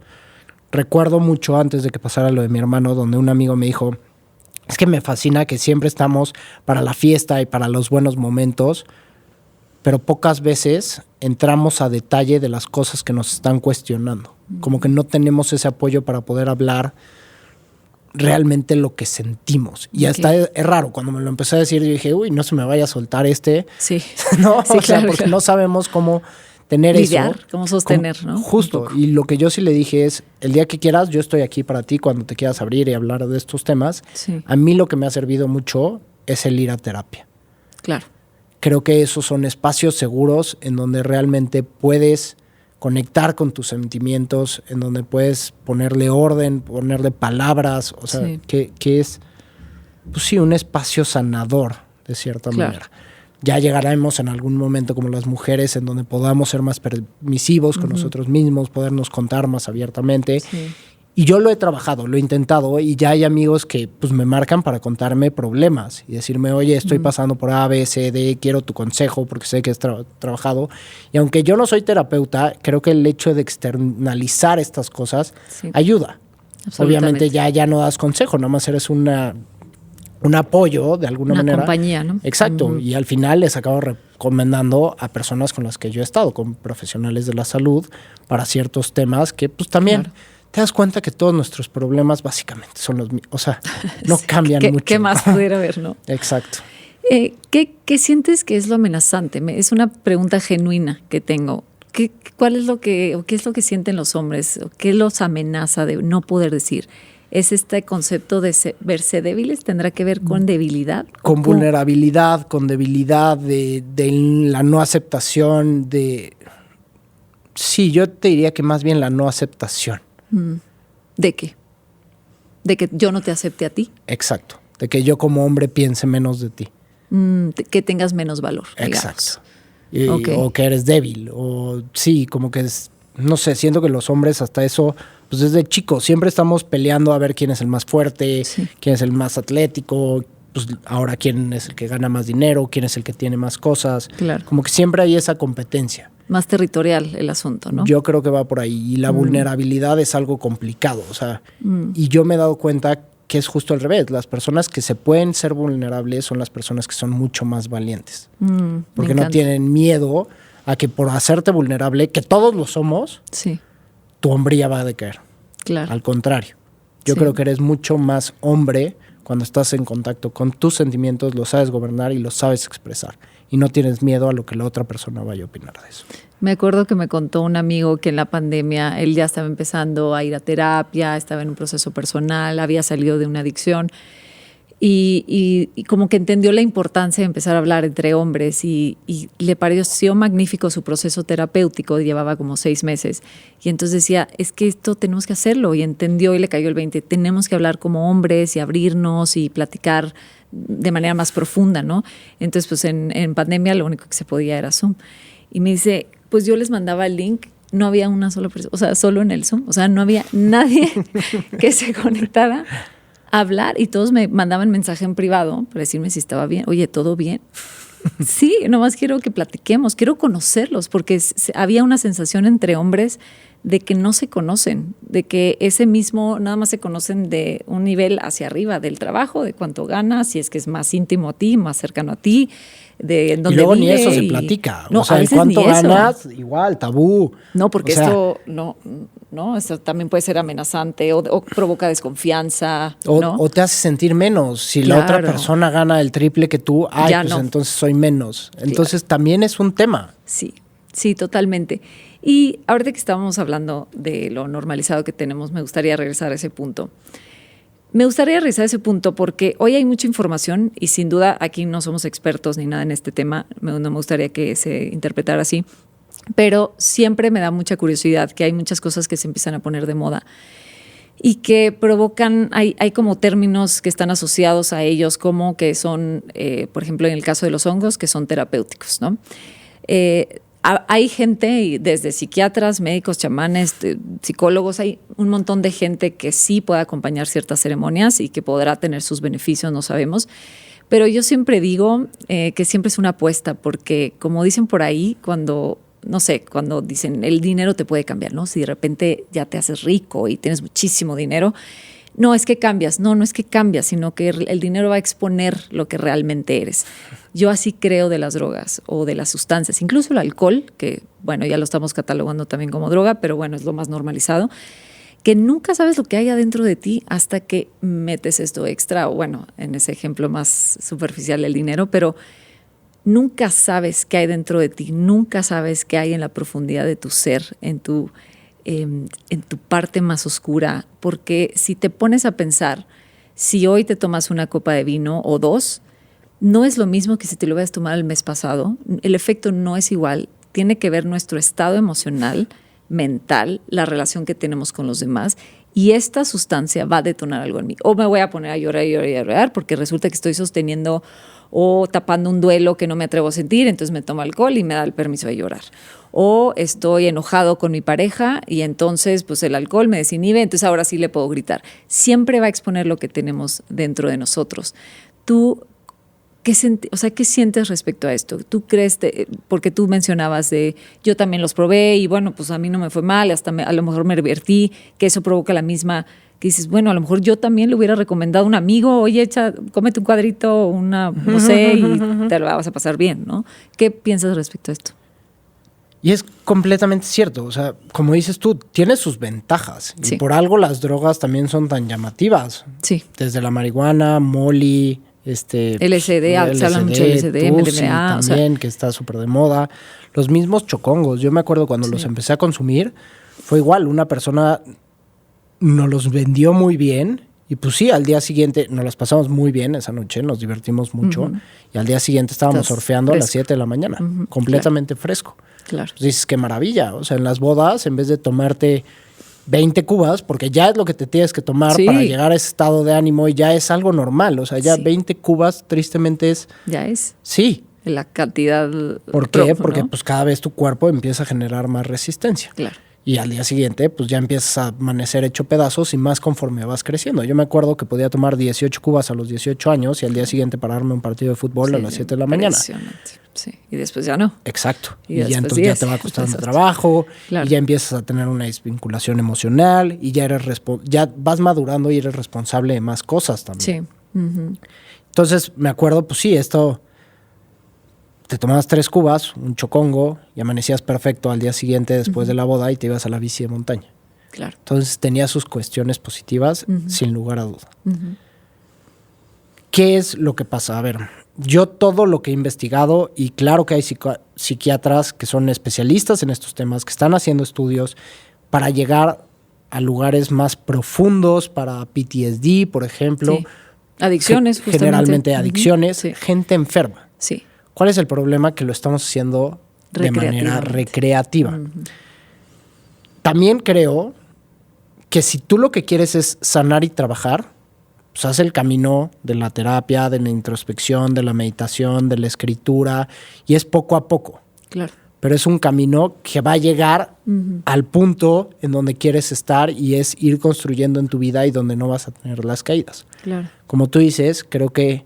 Recuerdo mucho antes de que pasara lo de mi hermano, donde un amigo me dijo, es que me fascina que siempre estamos para la fiesta y para los buenos momentos, pero pocas veces entramos a detalle de las cosas que nos están cuestionando. Como que no tenemos ese apoyo para poder hablar realmente lo que sentimos. Y hasta es raro, cuando me lo empecé a decir, yo dije, uy, no se me vaya a soltar Sí. no, sí, claro, porque no sabemos cómo tener lidiar, eso. cómo sostener, ¿no? Justo. Y lo que yo sí le dije es, el día que quieras, yo estoy aquí para ti cuando te quieras abrir y hablar de estos temas. Sí. A mí lo que me ha servido mucho es el ir a terapia. Claro. Creo que esos son espacios seguros en donde realmente puedes conectar con tus sentimientos, en donde puedes ponerle orden, ponerle palabras, o sea, que es, pues sí, un espacio sanador, de cierta manera. Ya llegaremos en algún momento como las mujeres en donde podamos ser más permisivos con nosotros mismos, podernos contar más abiertamente. Sí. Y yo lo he trabajado, lo he intentado y ya hay amigos que pues me marcan para contarme problemas y decirme, oye, estoy pasando por A, B, C, D, quiero tu consejo porque sé que has trabajado. Y aunque yo no soy terapeuta, creo que el hecho de externalizar estas cosas ayuda. Obviamente ya no das consejo, nada más eres un apoyo de alguna manera. Una compañía, ¿no? Exacto. Y al final les acabo recomendando a personas con las que yo he estado, con profesionales de la salud, para ciertos temas que pues también... Claro. Te das cuenta que todos nuestros problemas básicamente son los mismos. O sea, no cambian mucho. ¿Qué más pudiera haber, no? Exacto. ¿Qué sientes que es lo amenazante? Es una pregunta genuina que tengo. ¿Qué es lo que sienten los hombres? ¿Qué los amenaza de no poder decir? ¿Es este concepto de verse débiles? ¿Tendrá que ver con debilidad? Con vulnerabilidad, con debilidad, de la no aceptación, de... Sí, yo te diría que más bien la no aceptación. ¿De qué? ¿De que yo no te acepte a ti? Exacto. De que yo como hombre piense menos de ti. Que tengas menos valor. Exacto. O que eres débil. O sí, como que es... No sé, siento que los hombres hasta eso, pues desde chicos, siempre estamos peleando a ver quién es el más fuerte, quién es el más atlético, pues ahora quién es el que gana más dinero, quién es el que tiene más cosas. Claro. Como que siempre hay esa competencia. Más territorial el asunto, ¿no? Yo creo que va por ahí. Y la vulnerabilidad es algo complicado. O sea, y yo me he dado cuenta que es justo al revés. Las personas que se pueden ser vulnerables son las personas que son mucho más valientes. Porque no tienen miedo a que por hacerte vulnerable, que todos lo somos, tu hombría va a decaer. Claro. Al contrario. Yo creo que eres mucho más hombre cuando estás en contacto con tus sentimientos, los sabes gobernar y los sabes expresar. Y no tienes miedo a lo que la otra persona vaya a opinar de eso. Me acuerdo que me contó un amigo que en la pandemia él ya estaba empezando a ir a terapia, estaba en un proceso personal, había salido de una adicción y como que entendió la importancia de empezar a hablar entre hombres y le pareció magnífico su proceso terapéutico, llevaba como 6 meses. Y entonces decía, es que esto tenemos que hacerlo, y entendió y le cayó el 20. Tenemos que hablar como hombres y abrirnos y platicar de manera más profunda, ¿no? Entonces, pues en pandemia lo único que se podía era Zoom. Y me dice, pues yo les mandaba el link. No había una sola persona, o sea, solo en el Zoom. O sea, no había nadie que se conectara a hablar y todos me mandaban mensaje en privado para decirme si estaba bien. Oye, ¿todo bien? Sí, nomás quiero que platiquemos, quiero conocerlos, porque había una sensación entre hombres de que no se conocen, de que ese mismo, nada más se conocen de un nivel hacia arriba, del trabajo, de cuánto ganas, si es que es más íntimo a ti, más cercano a ti, de dónde y luego vive, ni eso se platica. No, o sea, a el veces cuánto ni eso. ganas, igual, tabú. No, porque O sea, esto no, esto también puede ser amenazante o provoca desconfianza, ¿no? O te hace sentir menos. Si la otra Claro. persona gana el triple que tú, Ya pues no. entonces soy menos. Entonces también es un tema. Sí, totalmente. Y ahorita que estábamos hablando de lo normalizado que tenemos, me gustaría regresar a ese punto. Me gustaría regresar a ese punto porque hoy hay mucha información y sin duda aquí no somos expertos ni nada en este tema. No me gustaría que se interpretara así, pero siempre me da mucha curiosidad que hay muchas cosas que se empiezan a poner de moda y que provocan, hay como términos que están asociados a ellos como que son, por ejemplo, en el caso de los hongos, que son terapéuticos, ¿no? Hay gente, desde psiquiatras, médicos, chamanes, psicólogos, hay un montón de gente que sí puede acompañar ciertas ceremonias y que podrá tener sus beneficios, no sabemos. Pero yo siempre digo que siempre es una apuesta, porque como dicen por ahí, cuando dicen el dinero te puede cambiar, ¿no? Si de repente ya te haces rico y tienes muchísimo dinero, no es que cambias, no es que cambias, sino que el dinero va a exponer lo que realmente eres. Yo así creo de las drogas o de las sustancias, incluso el alcohol, que bueno, ya lo estamos catalogando también como droga, pero bueno, es lo más normalizado, que nunca sabes lo que hay adentro de ti hasta que metes esto extra, o bueno, en ese ejemplo más superficial el dinero, pero nunca sabes qué hay dentro de ti, nunca sabes qué hay en la profundidad de tu ser, en tu parte más oscura, porque si te pones a pensar, si hoy te tomas una copa de vino o dos, no es lo mismo que si te lo hubieras tomado el mes pasado. El efecto no es igual. Tiene que ver nuestro estado emocional, mental, la relación que tenemos con los demás, y esta sustancia va a detonar algo en mí. O me voy a poner a llorar, porque resulta que estoy sosteniendo o tapando un duelo que no me atrevo a sentir, entonces me tomo alcohol y me da el permiso de llorar. O estoy enojado con mi pareja y entonces pues el alcohol me desinhibe, entonces ahora sí le puedo gritar. Siempre va a exponer lo que tenemos dentro de nosotros. Tú, ¿qué sientes respecto a esto? ¿Tú crees, porque tú mencionabas yo también los probé y bueno, pues a mí no me fue mal, a lo mejor me revertí, que eso provoca la misma, que dices, bueno, a lo mejor yo también le hubiera recomendado a un amigo, oye, cómete un cuadrito, no sé, y te lo vas a pasar bien, ¿no? ¿Qué piensas respecto a esto? Y es completamente cierto. O sea, como dices tú, tiene sus ventajas. Sí. Y por algo las drogas también son tan llamativas. Sí. Desde la marihuana, molly, LSD, se habla mucho de LSD, Tusi, MDMA. también, que está súper de moda. Los mismos chocongos. Yo me acuerdo cuando los empecé a consumir, fue igual. Una persona nos los vendió muy bien. Y pues sí, al día siguiente nos las pasamos muy bien esa noche, nos divertimos mucho. Y al día siguiente estábamos surfeando a las 7 de la mañana, completamente fresco. Claro. Pues dices, qué maravilla. O sea, en las bodas, en vez de tomarte 20 cubas, porque ya es lo que te tienes que tomar para llegar a ese estado de ánimo y ya es algo normal. O sea, ya 20 cubas tristemente es... Ya es. Sí. La cantidad... ¿Por qué? Porque pues cada vez tu cuerpo empieza a generar más resistencia. Claro. Y al día siguiente, pues ya empiezas a amanecer hecho pedazos y más conforme vas creciendo. Yo me acuerdo que podía tomar 18 cubas a los 18 años y al día siguiente pararme un partido de fútbol a las 7 de la mañana. Sí, y después ya no. Exacto. Y ya entonces ya te va costando trabajo, y ya empiezas a tener una desvinculación emocional y ya ya vas madurando y eres responsable de más cosas también. Sí. Entonces me acuerdo, pues sí, esto... Te tomabas 3 cubas, un chocongo, y amanecías perfecto al día siguiente después de la boda y te ibas a la bici de montaña. Claro. Entonces tenía sus cuestiones positivas, sin lugar a duda. ¿Qué es lo que pasa? A ver, yo todo lo que he investigado, y claro que hay psiquiatras que son especialistas en estos temas, que están haciendo estudios para llegar a lugares más profundos, para PTSD, por ejemplo. Sí. Adicciones, justamente. Generalmente adicciones, gente enferma. Sí. ¿Cuál es el problema? Que lo estamos haciendo de manera recreativa. También creo que si tú lo que quieres es sanar y trabajar, pues haz el camino de la terapia, de la introspección, de la meditación, de la escritura, y es poco a poco. Claro. pero es un camino que va a llegar al punto en donde quieres estar y es ir construyendo en tu vida y donde no vas a tener las caídas. Claro. Como tú dices, creo que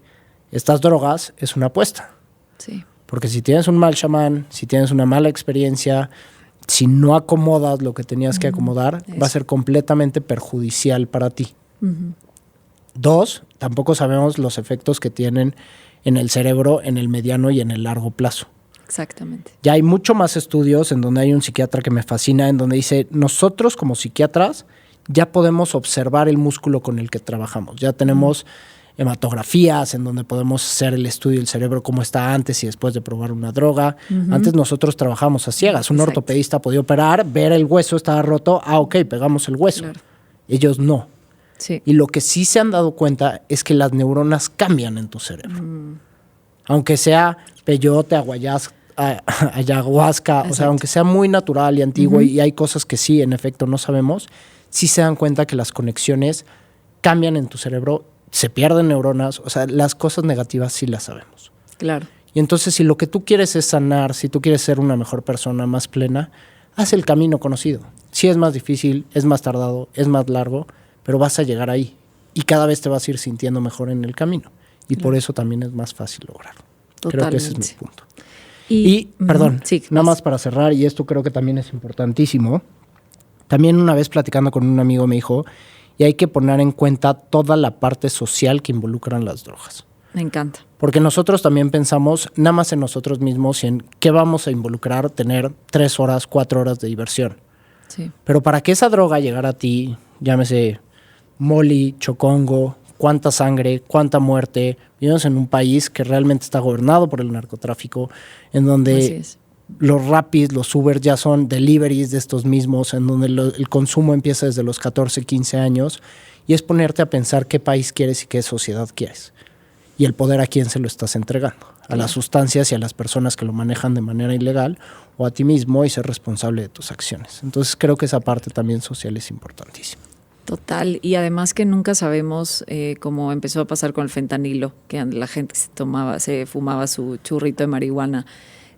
estas drogas es una apuesta. Sí. Porque si tienes un mal chamán, si tienes una mala experiencia, si no acomodas lo que tenías que acomodar, va a ser completamente perjudicial para ti. 2, tampoco sabemos los efectos que tienen en el cerebro en el mediano y en el largo plazo. Exactamente. Ya hay mucho más estudios en donde hay un psiquiatra que me fascina, en donde dice, nosotros como psiquiatras ya podemos observar el músculo con el que trabajamos. Ya tenemos hematografías en donde podemos hacer el estudio del cerebro, cómo está antes y después de probar una droga. Antes nosotros trabajamos a ciegas. Un ortopedista podía operar, ver el hueso, estaba roto, ok, pegamos el hueso. Claro. Ellos no. Sí. Y lo que sí se han dado cuenta es que las neuronas cambian en tu cerebro. Aunque sea peyote, ayahuasca, o sea, aunque sea muy natural y antiguo y hay cosas que sí, en efecto, no sabemos, sí se dan cuenta que las conexiones cambian en tu cerebro, se pierden neuronas, o sea, las cosas negativas sí las sabemos. Claro. Y entonces, si lo que tú quieres es sanar, si tú quieres ser una mejor persona, más plena, haz el camino conocido. Sí es más difícil, es más tardado, es más largo, pero vas a llegar ahí y cada vez te vas a ir sintiendo mejor en el camino. Y por eso también es más fácil lograrlo. Totalmente. Creo que ese es mi punto. Y perdón, nada más para cerrar, y esto creo que también es importantísimo. También una vez platicando con un amigo me dijo, y hay que poner en cuenta toda la parte social que involucran las drogas. Me encanta. Porque nosotros también pensamos nada más en nosotros mismos y en qué vamos a involucrar tener 3 horas, 4 horas de diversión. Sí. Pero para que esa droga llegara a ti, llámese Molly, Chocongo, cuánta sangre, cuánta muerte. Vivimos en un país que realmente está gobernado por el narcotráfico, en donde los Rapis, los Uber ya son deliveries de estos mismos, en donde el consumo empieza desde los 14, 15 años, y es ponerte a pensar qué país quieres y qué sociedad quieres. Y el poder a quién se lo estás entregando. A las sustancias y a las personas que lo manejan de manera ilegal, o a ti mismo y ser responsable de tus acciones. Entonces creo que esa parte también social es importantísima. Total, y además que nunca sabemos cómo empezó a pasar con el fentanilo, que la gente se fumaba su churrito de marihuana,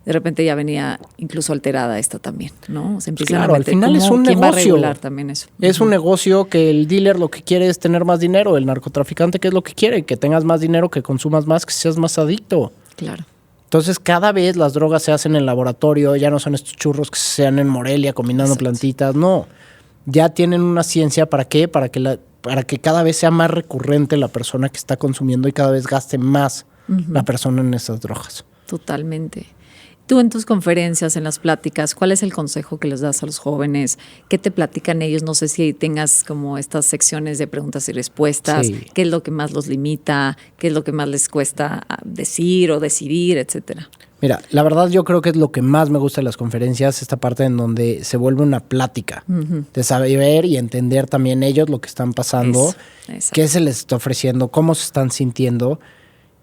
de repente ya venía incluso alterada esta también, ¿no? Se empiezan a meter, al final es un ¿quién negocio. va a regular también eso? Es un negocio que el dealer lo que quiere es tener más dinero, el narcotraficante ¿qué es lo que quiere? Que tengas más dinero, que consumas más, que seas más adicto. Claro. Entonces cada vez las drogas se hacen en laboratorio, ya no son estos churros que se dan en Morelia combinando plantitas, no. Ya tienen una ciencia, ¿para qué? Para que cada vez sea más recurrente la persona que está consumiendo y cada vez gaste más la persona en esas drogas. Totalmente. Tú en tus conferencias, en las pláticas, ¿cuál es el consejo que les das a los jóvenes? ¿Qué te platican ellos? No sé si tengas como estas secciones de preguntas y respuestas. Sí. ¿Qué es lo que más los limita? ¿Qué es lo que más les cuesta decir o decidir, etcétera? Mira, la verdad yo creo que es lo que más me gusta de las conferencias, esta parte en donde se vuelve una plática, de saber y entender también ellos lo que están pasando, qué se les está ofreciendo, cómo se están sintiendo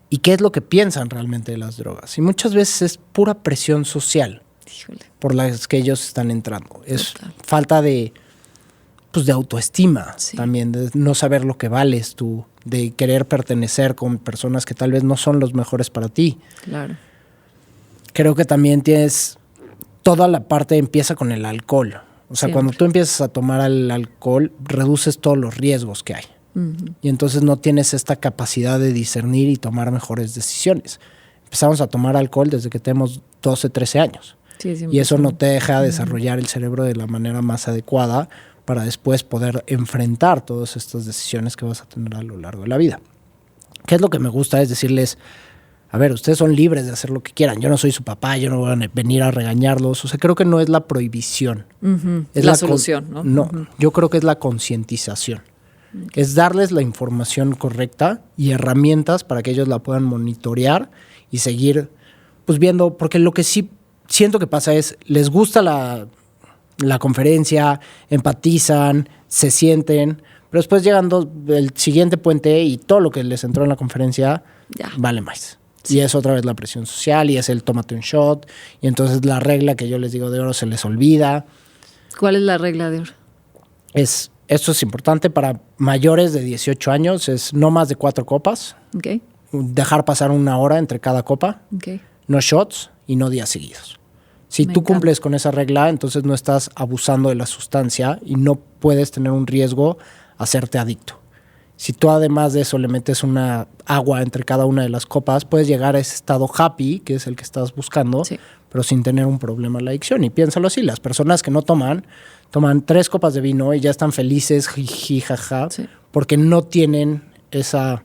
y qué es lo que piensan realmente de las drogas. Y muchas veces es pura presión social por las que ellos están entrando. Es falta de autoestima también, de no saber lo que vales tú, de querer pertenecer con personas que tal vez no son los mejores para ti. Claro. Creo que también tienes toda la parte, empieza con el alcohol. O sea, cuando tú empiezas a tomar el alcohol, reduces todos los riesgos que hay. Y entonces no tienes esta capacidad de discernir y tomar mejores decisiones. Empezamos a tomar alcohol desde que tenemos 12, 13 años. Y eso no te deja desarrollar el cerebro de la manera más adecuada para después poder enfrentar todas estas decisiones que vas a tener a lo largo de la vida. ¿Qué es lo que me gusta? Es decirles, a ver, ustedes son libres de hacer lo que quieran. Yo no soy su papá, yo no voy a venir a regañarlos. O sea, creo que no es la prohibición. Es la solución, ¿no? No, yo creo que es la concientización. Es darles la información correcta y herramientas para que ellos la puedan monitorear y seguir viendo. Porque lo que sí siento que pasa es, les gusta la conferencia, empatizan, se sienten, pero después llegan el siguiente puente y todo lo que les entró en la conferencia vale más. Y es otra vez la presión social y es el tómate un shot y entonces la regla que yo les digo de oro se les olvida. ¿Cuál es la regla de oro? Esto es importante para mayores de 18 años, es no más de 4 copas, dejar pasar 1 hora entre cada copa, no shots y no días seguidos. Si tú cumples con esa regla, entonces no estás abusando de la sustancia y no puedes tener un riesgo a hacerte adicto. Si tú además de eso le metes una agua entre cada una de las copas, puedes llegar a ese estado happy, que es el que estás buscando, pero sin tener un problema en la adicción. Y piénsalo así, las personas que no toman 3 copas de vino y ya están felices, jiji, jaja, porque no tienen esa...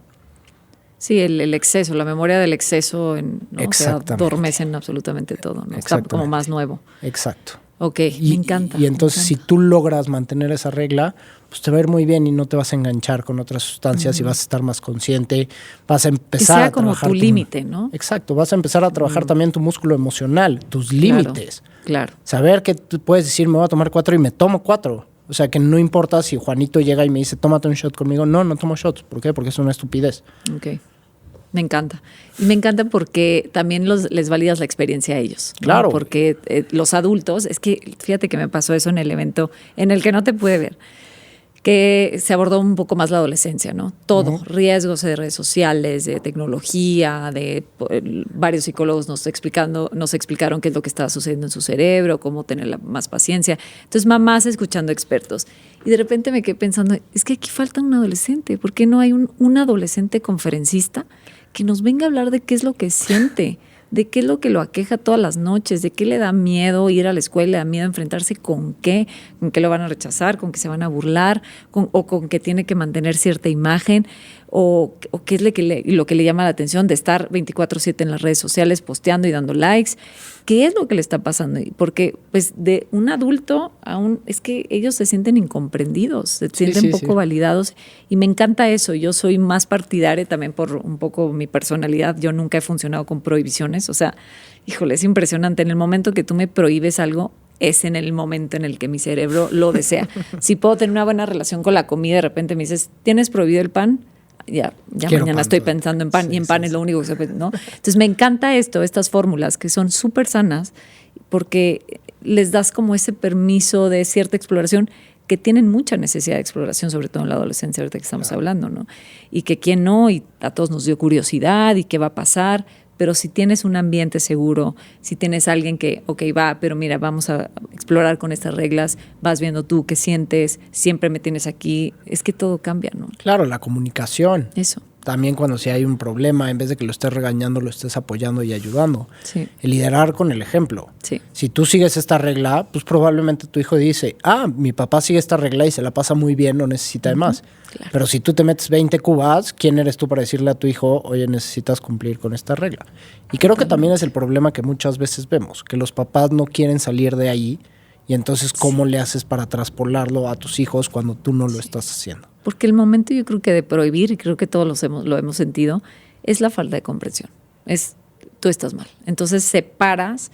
Sí, el exceso, la memoria del exceso, ¿no? O sea, adormecen absolutamente todo, ¿no? Está como más nuevo. Exacto. Ok, me encanta. Y entonces si tú logras mantener esa regla, pues te va a ir muy bien y no te vas a enganchar con otras sustancias y vas a estar más consciente, vas a empezar a trabajar. Que sea como tu límite, ¿no? Exacto, vas a empezar a trabajar también tu músculo emocional, tus límites. Claro. Saber que tú puedes decir, me voy a tomar 4 y me tomo 4. O sea, que no importa si Juanito llega y me dice, tómate un shot conmigo. No tomo shots. ¿Por qué? Porque es una estupidez. Ok. Me encanta. Y me encanta porque también les validas la experiencia a ellos, ¿no? Claro. Porque los adultos, es que fíjate que me pasó eso en el evento en el que no te pude ver, que se abordó un poco más la adolescencia, ¿no? Todo, riesgos de redes sociales, de tecnología, varios psicólogos nos explicaron qué es lo que estaba sucediendo en su cerebro, cómo tener más paciencia. Entonces, mamás escuchando expertos. Y de repente me quedé pensando, es que aquí falta un adolescente. ¿Por qué no hay un adolescente conferencista que nos venga a hablar de qué es lo que siente, de qué es lo que lo aqueja todas las noches, de qué le da miedo ir a la escuela, le da miedo enfrentarse con qué lo van a rechazar, con qué se van a burlar, o con que tiene que mantener cierta imagen, o qué es lo que le llama la atención de estar 24/7 en las redes sociales posteando y dando likes? ¿Qué es lo que le está pasando? Porque pues de un adulto es que ellos se sienten incomprendidos, se sienten poco validados, y me encanta eso. Yo soy más partidaria también por un poco mi personalidad. Yo nunca he funcionado con prohibiciones. O sea, híjole, es impresionante. En el momento que tú me prohíbes algo, es en el momento en el que mi cerebro lo desea. Si puedo tener una buena relación con la comida, de repente me dices, ¿tienes prohibido el pan? Ya mañana pan, estoy pensando en pan, y en pan es lo único que se puede, ¿no? Entonces me encanta estas fórmulas que son súper sanas, porque les das como ese permiso de cierta exploración, que tienen mucha necesidad de exploración, sobre todo en la adolescencia, ahorita que estamos hablando, ¿no? Y que quién no, y a todos nos dio curiosidad, y qué va a pasar. Pero si tienes un ambiente seguro, si tienes alguien que, pero mira, vamos a explorar con estas reglas, vas viendo tú qué sientes, siempre me tienes aquí, es que todo cambia, ¿no? Claro, la comunicación. Eso. También cuando si hay un problema, en vez de que lo estés regañando, lo estés apoyando y ayudando. Sí. El liderar con el ejemplo. Sí. Si tú sigues esta regla, pues probablemente tu hijo dice, mi papá sigue esta regla y se la pasa muy bien, no necesita de más. Claro. Pero si tú te metes 20 cubas, ¿quién eres tú para decirle a tu hijo, oye, necesitas cumplir con esta regla? Y creo que también es el problema que muchas veces vemos, que los papás no quieren salir de ahí, y entonces ¿cómo le haces para traspolarlo a tus hijos cuando tú no lo estás haciendo? Porque el momento, yo creo que de prohibir, y creo que todos lo hemos sentido, es la falta de comprensión. Tú estás mal. Entonces separas,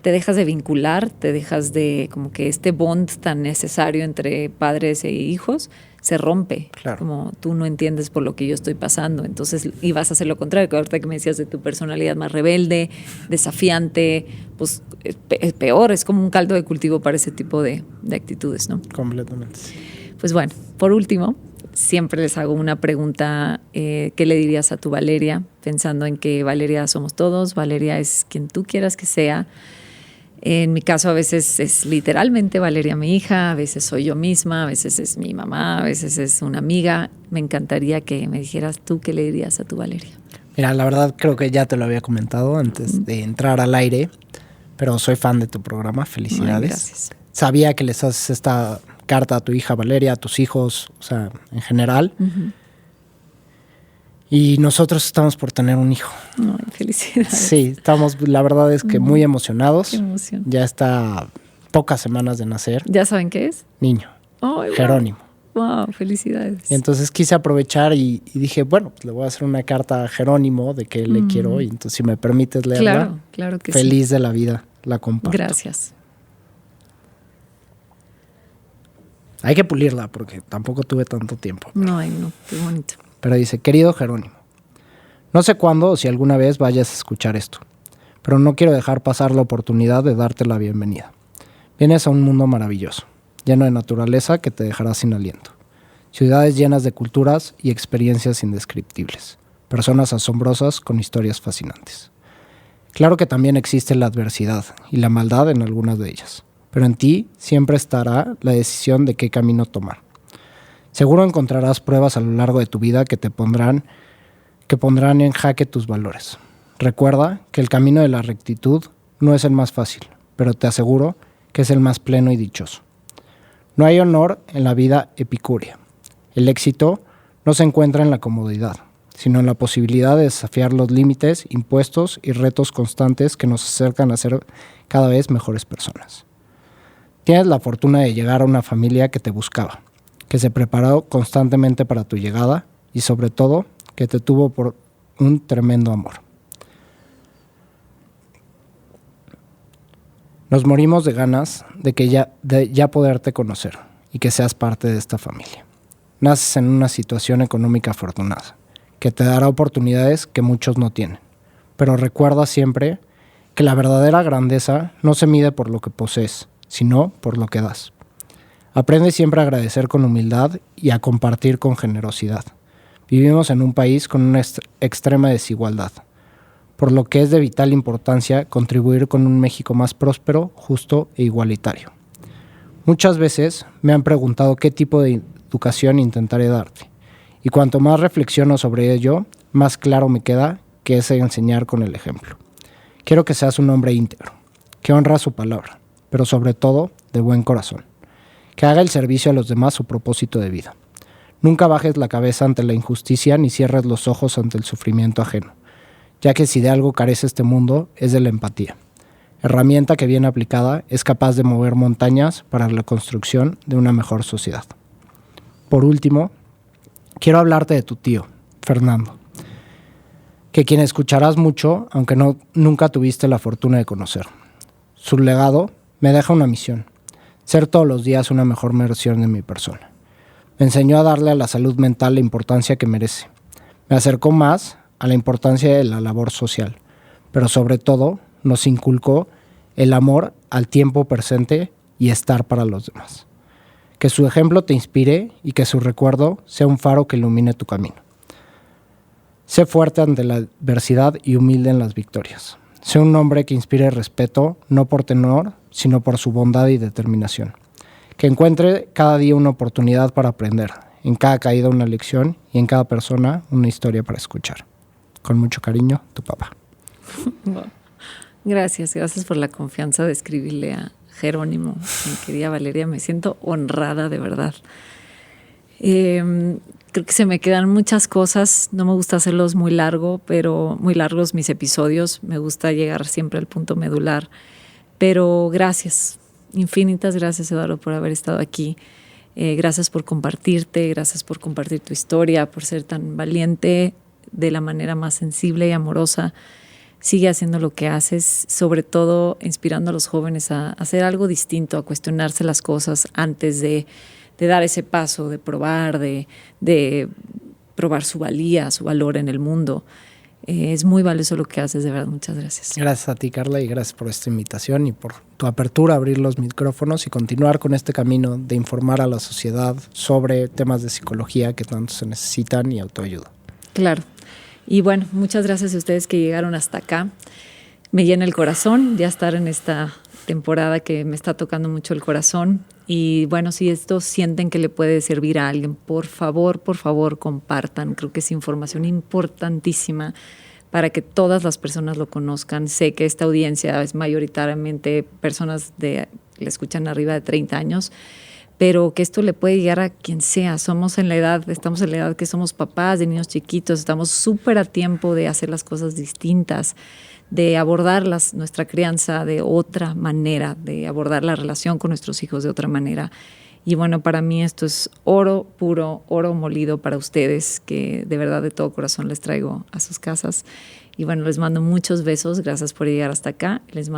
te dejas de vincular, te dejas de, como que este bond tan necesario entre padres e hijos se rompe. Claro. Como tú no entiendes por lo que yo estoy pasando. Entonces, y vas a hacer lo contrario, que ahorita que me decías de tu personalidad más rebelde, desafiante, pues es peor, es como un caldo de cultivo para ese tipo de actitudes, ¿no? Completamente. Pues bueno, por último, siempre les hago una pregunta, ¿qué le dirías a tu Valeria? Pensando en que Valeria somos todos, Valeria es quien tú quieras que sea. En mi caso a veces es literalmente Valeria mi hija, a veces soy yo misma, a veces es mi mamá, a veces es una amiga. Me encantaría que me dijeras tú qué le dirías a tu Valeria. Mira, la verdad creo que ya te lo había comentado antes de entrar al aire, pero soy fan de tu programa, felicidades. Ay, gracias. Sabía que les haces esta carta a tu hija Valeria, a tus hijos, o sea, en general. Uh-huh. Y nosotros estamos por tener un hijo. Ay, felicidades. Sí, estamos, la verdad es que muy emocionados. Qué emoción. Ya está pocas semanas de nacer. ¿Ya saben qué es? Niño. Ay, Jerónimo. Wow, felicidades. Y entonces quise aprovechar y dije, bueno, pues le voy a hacer una carta a Jerónimo de que le quiero. Y entonces si me permites leerla, claro que feliz sí. de la vida, la comparto. Gracias. Hay que pulirla porque tampoco tuve tanto tiempo. No, qué bonito. Pero dice, querido Jerónimo, no sé cuándo o si alguna vez vayas a escuchar esto, pero no quiero dejar pasar la oportunidad de darte la bienvenida. Vienes a un mundo maravilloso, lleno de naturaleza que te dejará sin aliento. Ciudades llenas de culturas y experiencias indescriptibles. Personas asombrosas con historias fascinantes. Claro que también existe la adversidad y la maldad en algunas de ellas, pero en ti siempre estará la decisión de qué camino tomar. Seguro encontrarás pruebas a lo largo de tu vida que pondrán en jaque tus valores. Recuerda que el camino de la rectitud no es el más fácil, pero te aseguro que es el más pleno y dichoso. No hay honor en la vida epicúrea. El éxito no se encuentra en la comodidad, sino en la posibilidad de desafiar los límites impuestos y retos constantes que nos acercan a ser cada vez mejores personas. Tienes la fortuna de llegar a una familia que te buscaba, que se preparó constantemente para tu llegada y sobre todo que te tuvo por un tremendo amor. Nos morimos de ganas de ya poderte conocer y que seas parte de esta familia. Naces en una situación económica afortunada, que te dará oportunidades que muchos no tienen. Pero recuerda siempre que la verdadera grandeza no se mide por lo que posees, sino por lo que das. Aprende siempre a agradecer con humildad y a compartir con generosidad. Vivimos en un país con una extrema desigualdad, por lo que es de vital importancia contribuir con un México más próspero, justo e igualitario. Muchas veces me han preguntado qué tipo de educación intentaré darte, y cuanto más reflexiono sobre ello, más claro me queda que es enseñar con el ejemplo. Quiero que seas un hombre íntegro, que honra su palabra, pero sobre todo de buen corazón, que haga el servicio a los demás su propósito de vida. Nunca bajes la cabeza ante la injusticia ni cierres los ojos ante el sufrimiento ajeno, ya que si de algo carece este mundo es de la empatía. Herramienta que bien aplicada es capaz de mover montañas para la construcción de una mejor sociedad. Por último, quiero hablarte de tu tío, Fernando, que quien escucharás mucho, aunque nunca tuviste la fortuna de conocer. Su legado me deja una misión: ser todos los días una mejor versión de mi persona. Me enseñó a darle a la salud mental la importancia que merece. Me acercó más a la importancia de la labor social, pero sobre todo nos inculcó el amor al tiempo presente y estar para los demás. Que su ejemplo te inspire y que su recuerdo sea un faro que ilumine tu camino. Sé fuerte ante la adversidad y humilde en las victorias. Sé un hombre que inspire respeto, no por tenor, sino por su bondad y determinación. Que encuentre cada día una oportunidad para aprender, en cada caída una lección y en cada persona una historia para escuchar. Con mucho cariño, tu papá. Gracias por la confianza de escribirle a Jerónimo, mi querida Valeria. Me siento honrada, de verdad. Creo que se me quedan muchas cosas. No me gusta hacerlos muy largos mis episodios. Me gusta llegar siempre al punto medular. Pero gracias, infinitas gracias, Eduardo, por haber estado aquí. Gracias por compartirte, gracias por compartir tu historia, por ser tan valiente de la manera más sensible y amorosa. Sigue haciendo lo que haces, sobre todo inspirando a los jóvenes a hacer algo distinto, a cuestionarse las cosas antes de dar ese paso, de probar, de probar su valía, su valor en el mundo. Es muy valioso lo que haces, de verdad. Muchas gracias. Gracias a ti, Carla, y gracias por esta invitación y por tu apertura a abrir los micrófonos y continuar con este camino de informar a la sociedad sobre temas de psicología que tanto se necesitan y autoayuda. Claro. Y bueno, muchas gracias a ustedes que llegaron hasta acá. Me llena el corazón ya estar en esta temporada que me está tocando mucho el corazón. Y bueno, si esto sienten que le puede servir a alguien, por favor, compartan. Creo que es información importantísima para que todas las personas lo conozcan. Sé que esta audiencia es mayoritariamente personas le escuchan arriba de 30 años, pero que esto le puede llegar a quien sea. Estamos en la edad que somos papás de niños chiquitos, estamos súper a tiempo de hacer las cosas distintas, de abordar nuestra crianza de otra manera, de abordar la relación con nuestros hijos de otra manera. Y bueno, para mí esto es oro puro, oro molido para ustedes, que de verdad de todo corazón les traigo a sus casas. Y bueno, les mando muchos besos, gracias por llegar hasta acá. Les mando